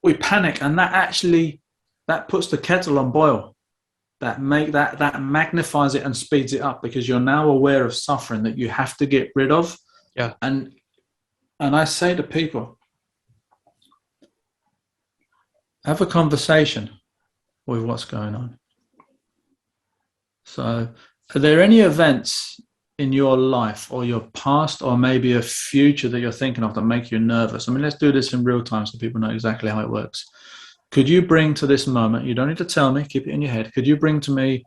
we panic, and that puts the kettle on boil. That magnifies it and speeds it up, because you're now aware of suffering that you have to get rid of. Yeah. And I say to people, have a conversation with what's going on. So, are there any events in your life or your past, or maybe a future that you're thinking of, that make you nervous? I mean, let's do this in real time so people know exactly how it works. Could you bring to this moment, you don't need to tell me, keep it in your head, could you bring to me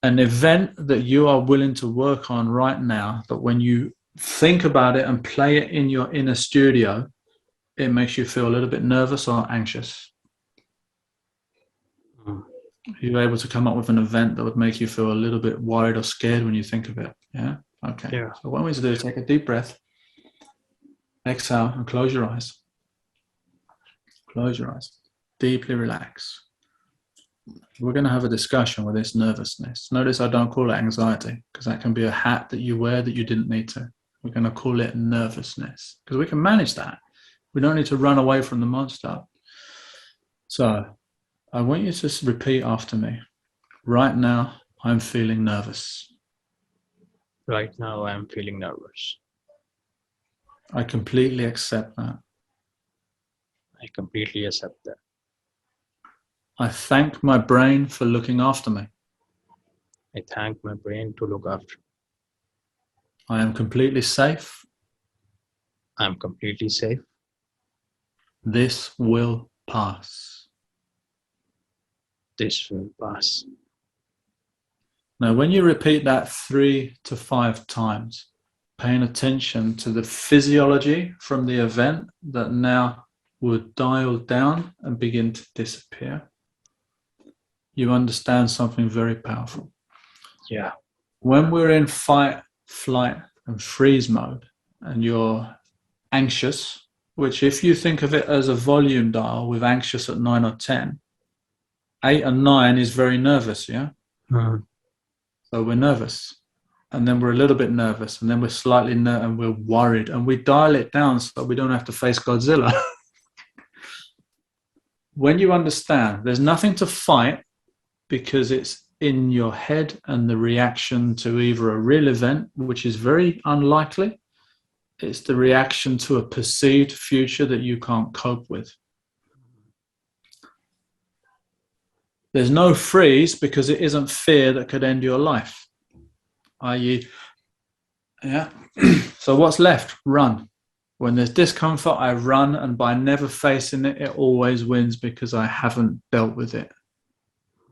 an event that you are willing to work on right now, that when you think about it and play it in your inner studio, it makes you feel a little bit nervous or anxious? Are you able to come up with an event that would make you feel a little bit worried or scared when you think of it? Yeah? Okay. Yeah. So what I want you to do is take a deep breath, exhale, and close your eyes. Close your eyes. Deeply relax. We're going to have a discussion with this nervousness. Notice I don't call it anxiety, because that can be a hat that you wear that you didn't need to. We're going to call it nervousness, because we can manage that. We don't need to run away from the monster. So I want you to repeat after me. Right now, I'm feeling nervous. Right now, I'm feeling nervous. I completely accept that. I completely accept that. I thank my brain for looking after me. I thank my brain to look after. I am completely safe. I'm completely safe. This will pass. This will pass. Now, when you repeat that 3 to 5 times, paying attention to the physiology from the event that now would dial down and begin to disappear, you understand something very powerful. Yeah. When we're in fight, flight, and freeze mode, and you're anxious, which if you think of it as a volume dial with anxious at 9 or 10, 8 and 9 is very nervous, yeah? Mm-hmm. So we're nervous, and then we're a little bit nervous, and then we're slightly and we're worried, and we dial it down so we don't have to face Godzilla. When you understand there's nothing to fight, because it's in your head and the reaction to either a real event, which is very unlikely, it's the reaction to a perceived future that you can't cope with. There's no freeze, because it isn't fear that could end your life. i.e., yeah. So what's left? Run. When there's discomfort, I run, and by never facing it, it always wins, because I haven't dealt with it.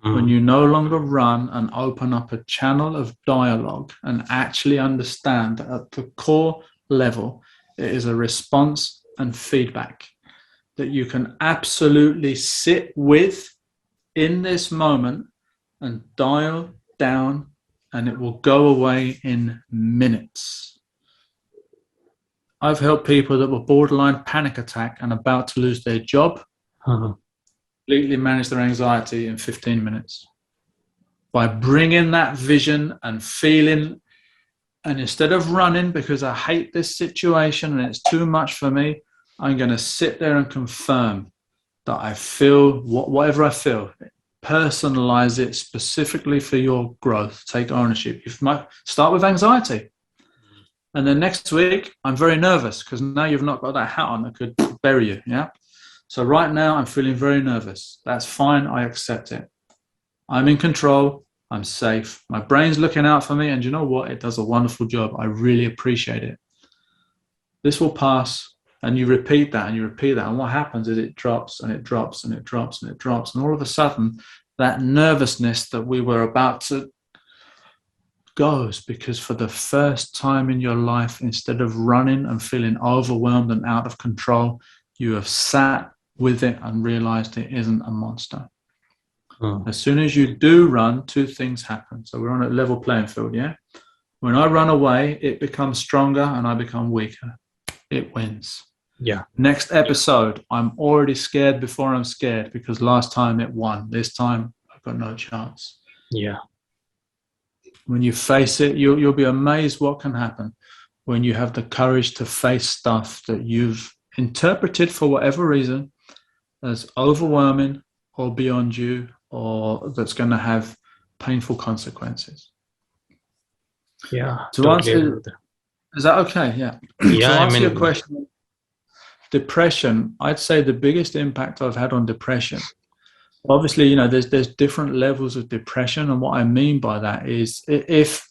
When you no longer run and open up a channel of dialogue and actually understand that at the core level, it is a response and feedback that you can absolutely sit with in this moment and dial down, and it will go away in minutes. I've helped people that were borderline panic attack and about to lose their job completely manage their anxiety in 15 minutes by bringing that vision and feeling. And instead of running because I hate this situation and it's too much for me, I'm going to sit there and confirm that I feel whatever I feel. Personalize it specifically for your growth. Take ownership. You might start with anxiety. And then next week, I'm very nervous because now you've not got that hat on that could bury you. Yeah. So right now I'm feeling very nervous. That's fine. I accept it. I'm in control. I'm safe. My brain's looking out for me. And you know what? It does a wonderful job. I really appreciate it. This will pass. And you repeat that and you repeat that. And what happens is it drops and it drops and it drops and it drops. And all of a sudden, that nervousness that we were about to goes, because for the first time in your life, instead of running and feeling overwhelmed and out of control, you have sat with it and realized it isn't a monster. As soon as you do run, two things happen. So we're on a level playing field, yeah? When I run away, it becomes stronger and I become weaker. It wins. Yeah. Next episode, I'm already scared before I'm scared, because last time it won. This time, I've got no chance. Yeah. When you face it, you'll be amazed what can happen when you have the courage to face stuff that you've interpreted for whatever reason as overwhelming or beyond you, or that's going to have painful consequences. Yeah. To Totally agree answer, with that. is that okay? Yeah. Yeah. To answer your question, depression, I'd say the biggest impact I've had on depression. Obviously, you know, there's different levels of depression, and what I mean by that is if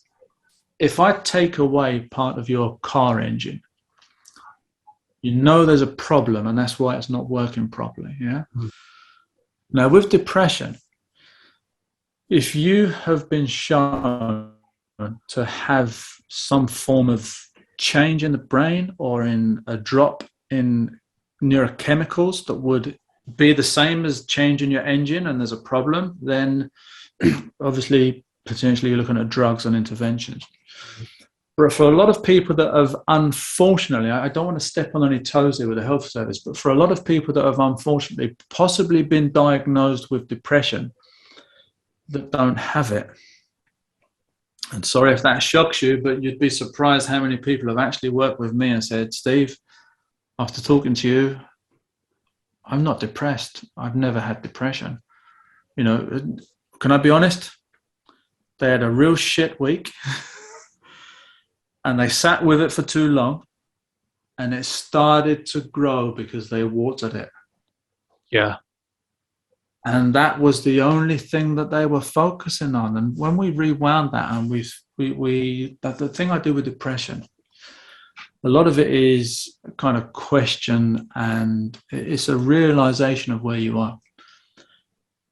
I take away part of your car engine, you know there's a problem, and that's why it's not working properly. Yeah. Now, with depression, if you have been shown to have some form of change in the brain or in a drop in neurochemicals that would be the same as changing your engine, and there's a problem, then obviously potentially you're looking at drugs and interventions. But for a lot of people that have, unfortunately, I don't want to step on any toes here with the health service, but for a lot of people that have unfortunately possibly been diagnosed with depression that don't have it, and sorry if that shocks you, but you'd be surprised how many people have actually worked with me and said, Steve, after talking to you, I'm not depressed. I've never had depression. You know, can I be honest? They had a real shit week and they sat with it for too long, and it started to grow because they watered it. Yeah. And that was the only thing that they were focusing on. And when we rewound that, and the thing I do with depression, a lot of it is kind of question, and it's a realization of where you are.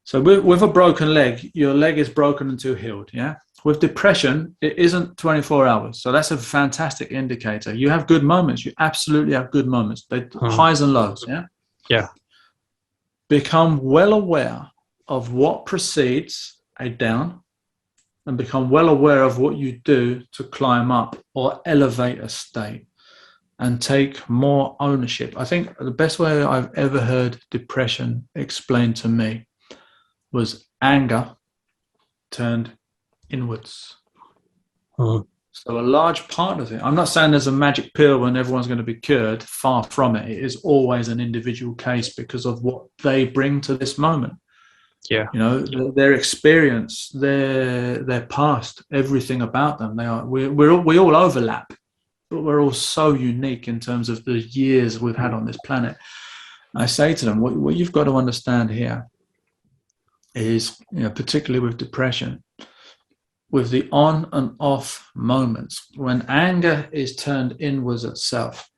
So with a broken leg, your leg is broken until healed, yeah? With depression, it isn't 24 hours. So that's a fantastic indicator. You have good moments. You absolutely have good moments. Highs and lows, yeah? Yeah. Become well aware of what precedes a down, and become well aware of what you do to climb up or elevate a state, and take more ownership. I think the best way I've ever heard depression explained to me was anger turned inwards. So a large part of it, I'm not saying there's a magic pill when everyone's going to be cured, far from it. It is always an individual case because of what they bring to this moment. Yeah. You know, their experience, their past, everything about them. We all overlap, but we're all so unique in terms of the years we've had on this planet. I say to them, what you've got to understand here is, you know, particularly with depression, with the on and off moments, when anger is turned inwards itself,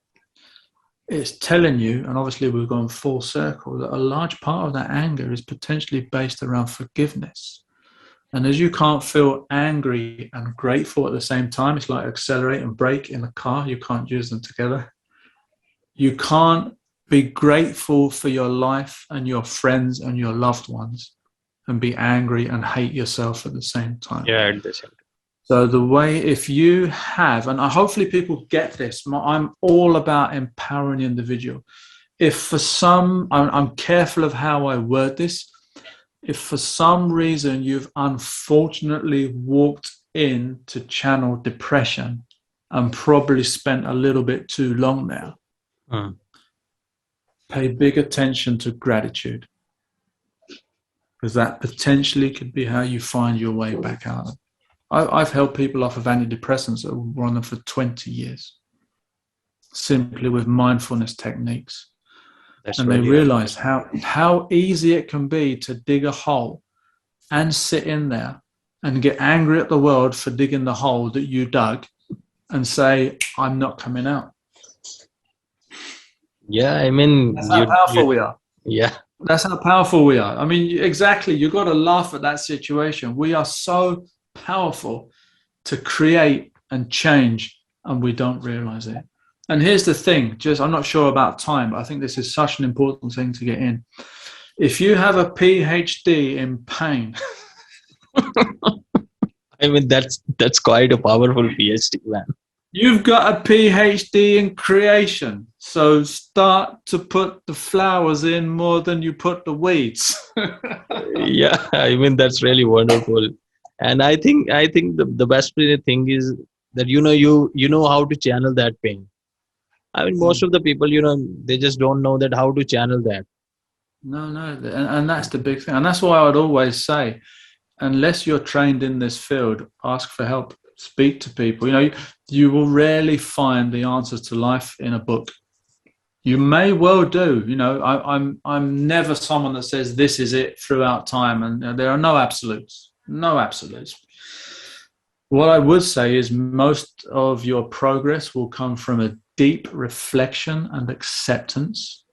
it's telling you, and obviously we've gone full circle, that a large part of that anger is potentially based around forgiveness. And as you can't feel angry and grateful at the same time, it's like accelerate and brake in a car. You can't use them together. You can't be grateful for your life and your friends and your loved ones and be angry and hate yourself at the same time. Yeah, at the same time. So the way, if you have, and hopefully people get this, I'm all about empowering the individual. If for some, I'm careful of how I word this, if for some reason you've unfortunately walked in to channel depression and probably spent a little bit too long there, pay big attention to gratitude, because that potentially could be how you find your way back out. I've helped people off of antidepressants that were on them for 20 years, simply with mindfulness techniques. That's and really they realize how easy it can be to dig a hole and sit in there and get angry at the world for digging the hole that you dug and say, I'm not coming out. Yeah, I mean, that's how powerful we are. Yeah. That's how powerful we are. I mean, exactly. You've got to laugh at that situation. We are so powerful to create and change, and we don't realize it. And here's the thing, I'm not sure about time, but I think this is such an important thing to get in. If you have a PhD in pain, I mean, that's quite a powerful PhD, man. you've got a PhD in creation. So start to put the flowers in more than you put the weeds. Yeah, I mean, that's really wonderful. And I think the best thing is that you know how to channel that pain. I mean, most of the people, they just don't know that how to channel that. No, and that's the big thing. And that's why I would always say, unless you're trained in this field, ask for help, speak to people. You will rarely find the answers to life in a book. You may well do. I'm never someone that says this is it throughout time, and there are no absolutes. No absolutes. What I would say is most of your progress will come from a deep reflection and acceptance,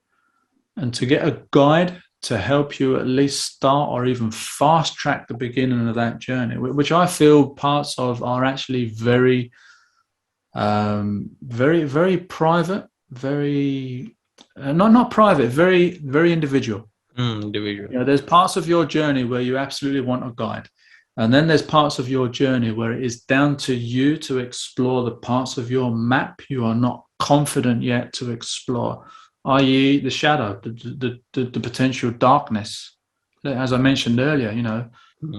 and to get a guide to help you at least start or even fast track the beginning of that journey, which I feel parts of are actually very, very private, very, not private, very, very individual. Individual. There's parts of your journey where you absolutely want a guide. And then there's parts of your journey where it is down to you to explore the parts of your map you are not confident yet to explore, i.e. the shadow, the potential darkness. As I mentioned earlier,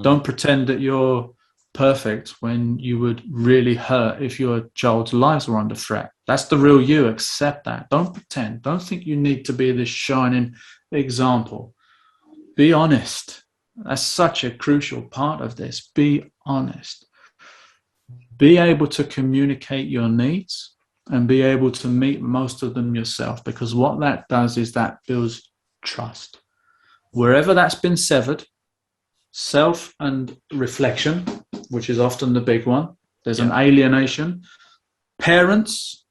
don't pretend that you're perfect when you would really hurt if your child's lives were under threat. That's the real you. Accept that. Don't pretend. Don't think you need to be this shining example. Be honest. That's such a crucial part of this. Be honest. Be able to communicate your needs and be able to meet most of them yourself, because what that does is that builds trust. Wherever that's been severed, self and reflection, which is often the big one, there's an alienation. Parents,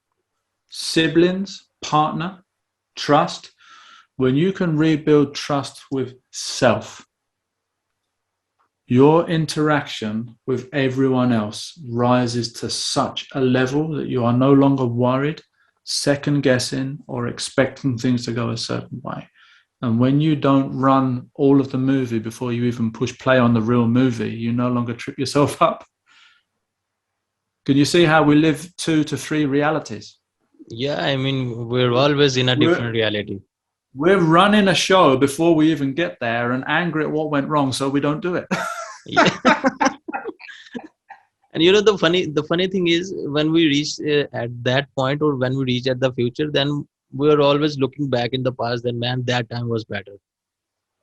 siblings, partner, trust. When you can rebuild trust with self, your interaction with everyone else rises to such a level that you are no longer worried, second guessing, or expecting things to go a certain way. And when you don't run all of the movie before you even push play on the real movie, you no longer trip yourself up. Can you see how we live 2 to 3 realities? Yeah, I mean, we're always in a different reality. We're running a show before we even get there and angry at what went wrong, so we don't do it. Yeah. And the funny thing is, when we reach at that point, or when we reach at the future, then we're always looking back in the past, then man, that time was better.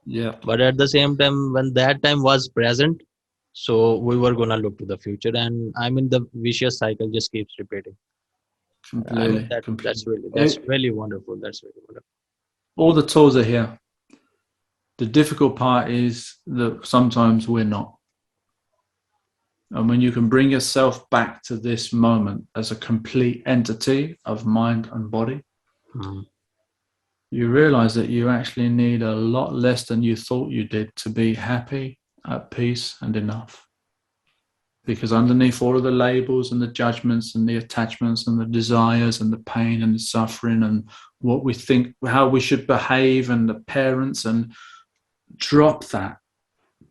Yeah. But at the same time, when that time was present, so we were gonna look to the future, and I mean, the vicious cycle just keeps repeating. Completely. I mean, that's really wonderful. That's really wonderful. All the tools are here. The difficult part is that sometimes we're not. And when you can bring yourself back to this moment as a complete entity of mind and body, you realize that you actually need a lot less than you thought you did to be happy, at peace, and enough. Because underneath all of the labels and the judgments and the attachments and the desires and the pain and the suffering and what we think, how we should behave, and the parents, and drop that.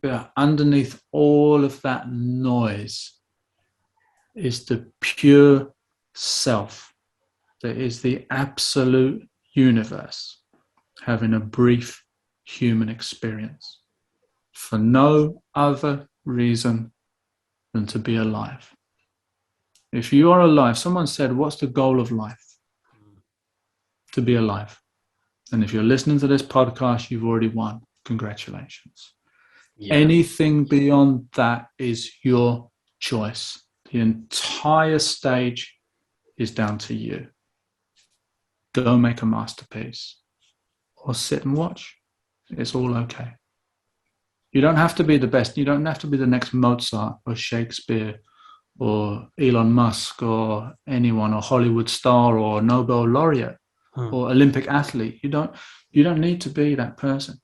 But underneath all of that noise is the pure self that is the absolute universe having a brief human experience for no other reason than to be alive. If you are alive, someone said, what's the goal of life? To be alive. And if you're listening to this podcast, you've already won. Congratulations. Yeah. Anything beyond that is your choice. The entire stage is down to you. Go make a masterpiece or sit and watch. It's all okay. You don't have to be the best. You don't have to be the next Mozart or Shakespeare or Elon Musk or anyone, or Hollywood star or Nobel laureate or Olympic athlete. You don't need to be that person.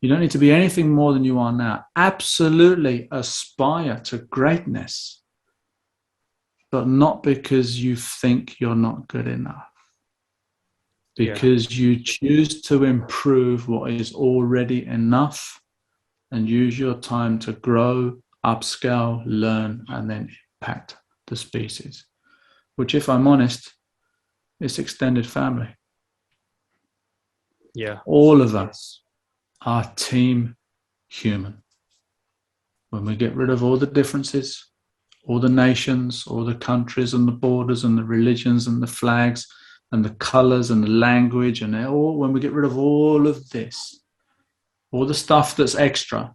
You don't need to be anything more than you are now. Absolutely aspire to greatness. but not because you think you're not good enough. Because you choose to improve what is already enough and use your time to grow, upscale, learn, and then impact the species. Which, if I'm honest, is extended family. Yeah. All of us are team human. When we get rid of all the differences, all the nations, all the countries and the borders and the religions and the flags and the colors and the language and all, when we get rid of all of this, all the stuff that's extra,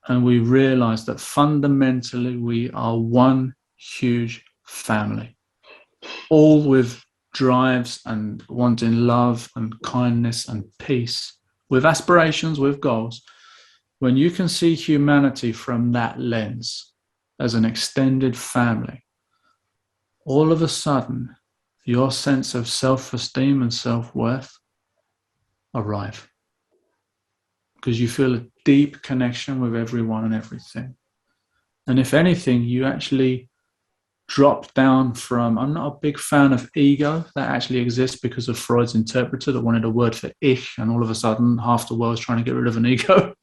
and we realize that fundamentally we are one huge family, all with drives and wanting love and kindness and peace, with aspirations, with goals. When you can see humanity from that lens as an extended family, all of a sudden your sense of self-esteem and self-worth arrive, because you feel a deep connection with everyone and everything. And if anything, you actually drop down from, I'm not a big fan of ego. That actually exists because of Freud's interpreter that wanted a word for ich, and all of a sudden half the world's trying to get rid of an ego.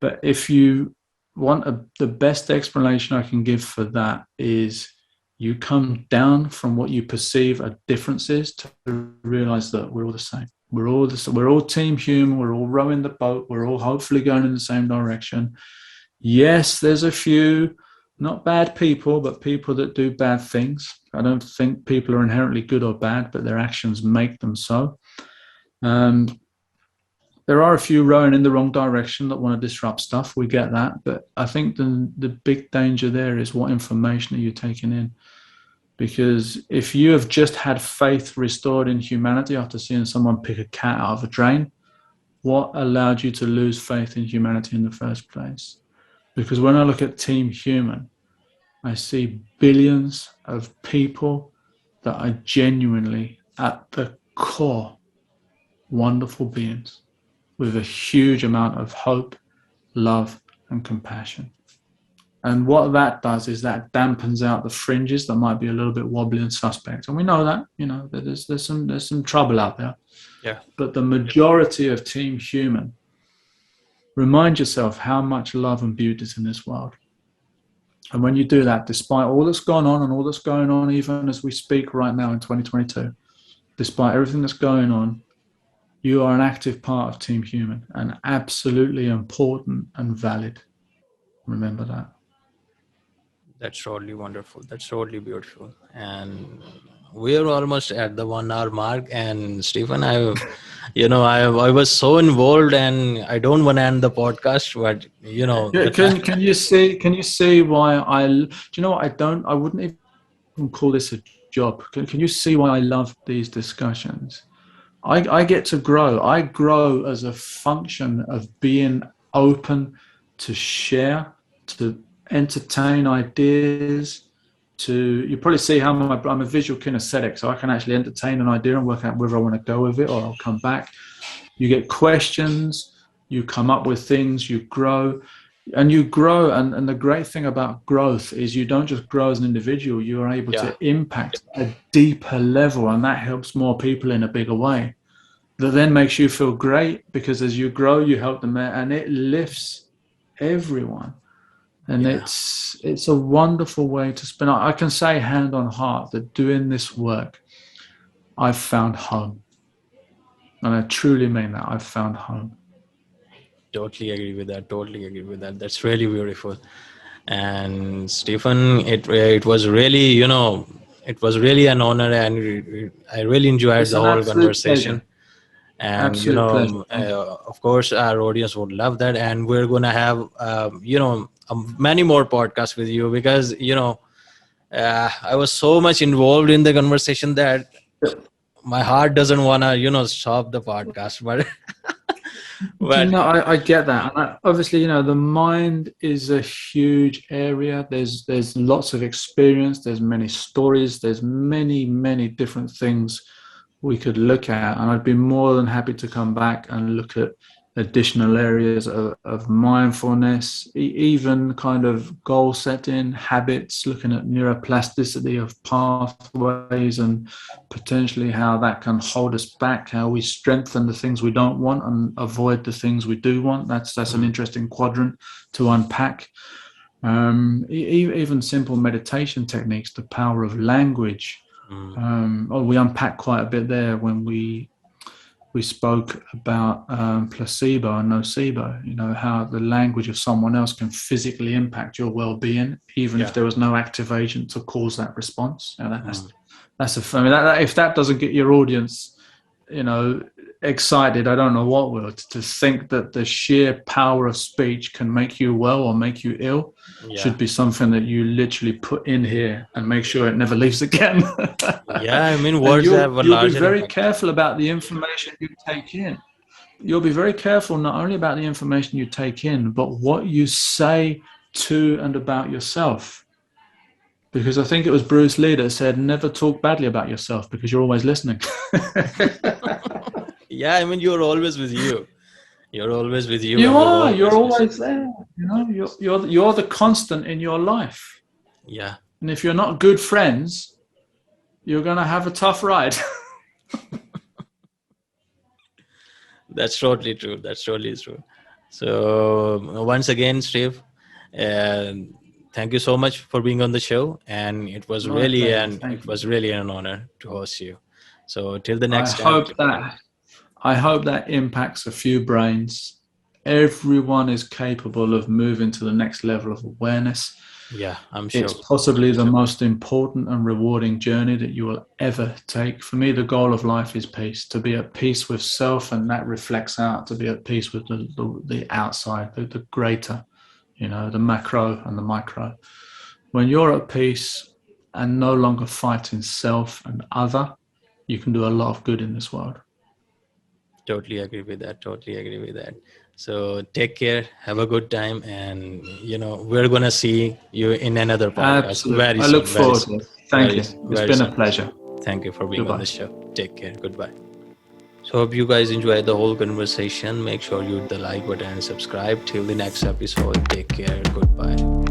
But if you want the best explanation I can give for that is you come down from what you perceive are differences to realize that we're all the same. We're all team human. We're all rowing the boat. We're all hopefully going in the same direction. Yes, there's a few not bad people, but people that do bad things. I don't think people are inherently good or bad, but their actions make them so. There are a few rowing in the wrong direction that want to disrupt stuff. We get that. But I think the big danger there is what information are you taking in? Because if you have just had faith restored in humanity after seeing someone pick a cat out of a drain, what allowed you to lose faith in humanity in the first place? Because when I look at Team Human, I see billions of people that are genuinely, at the core, wonderful beings with a huge amount of hope, love, and compassion. And what that does is that dampens out the fringes that might be a little bit wobbly and suspect. And we know that, there's some trouble out there. Yeah. But the majority of Team Human, remind yourself how much love and beauty is in this world. And when you do that, despite all that's gone on and all that's going on, even as we speak right now in 2022, despite everything that's going on, you are an active part of Team Human and absolutely important and valid. Remember that. That's totally wonderful. That's totally beautiful. And we're almost at the 1 hour mark. And Stephen, I was so involved, and I don't want to end the podcast, but Can you see why I wouldn't even call this a job. Can you see why I love these discussions? I get to grow. I grow as a function of being open to share, to entertain ideas, you probably see how I'm a visual kinesthetic, so I can actually entertain an idea and work out whether I want to go with it or I'll come back. You get questions, you come up with things, you grow. And the great thing about growth is you don't just grow as an individual, you are able to impact a deeper level, and that helps more people in a bigger way. That then makes you feel great, because as you grow, you help them, and it lifts everyone. And it's a wonderful way to spend. I can say hand on heart that doing this work, I've found home. And I truly mean that. I've found home. Totally agree with that. That's really beautiful. And Stephen, it was really, it was really an honor, and I really enjoyed the whole conversation. Pleasure. And Absolute pleasure. Of course our audience would love that, and we're gonna have many more podcasts with you, because I was so much involved in the conversation that my heart doesn't want to stop the podcast, but I get that. And obviously, the mind is a huge area. There's lots of experience, there's many stories, there's many different things we could look at, and I'd be more than happy to come back and look at additional areas of mindfulness, even kind of goal setting, habits, looking at neuroplasticity of pathways and potentially how that can hold us back, how we strengthen the things we don't want and avoid the things we do want. That's an interesting quadrant to unpack. Even simple meditation techniques, the power of language. We unpack quite a bit there when we spoke about placebo and nocebo, how the language of someone else can physically impact your well-being, even if there was no active agent to cause that response. If that doesn't get your audience, excited, I don't know what will. To think that the sheer power of speech can make you well or make you ill should be something that you literally put in here and make sure it never leaves again. Words have a larger You'll be very impact. careful about the information you take in. You'll be very careful not only about the information you take in, but what you say to and about yourself. Because I think it was Bruce Lee that said, never talk badly about yourself because you're always listening. You're always with you. You're always with you. You're always there. You're the constant in your life. Yeah. And if you're not good friends, you're going to have a tough ride. That's totally true. That's totally true. So once again, Steve, thank you so much for being on the show. And it was really an honor to host you. So till the next time. I hope that impacts a few brains. Everyone is capable of moving to the next level of awareness. Yeah, I'm sure. It's possibly the most important and rewarding journey that you will ever take. For me, the goal of life is peace, to be at peace with self, and that reflects out to be at peace with the outside, the greater, the macro and the micro. When you're at peace and no longer fighting self and other, you can do a lot of good in this world. Totally agree with that. So take care, have a good time, and we're gonna see you in another podcast. Absolutely. Very I soon. look forward to it. Thank you. It's been a pleasure. Thank you for being Goodbye. on the show. Take care. Goodbye. So hope you guys enjoyed the whole conversation. Make sure you hit the like button and subscribe. Till the next episode. Take care. Goodbye.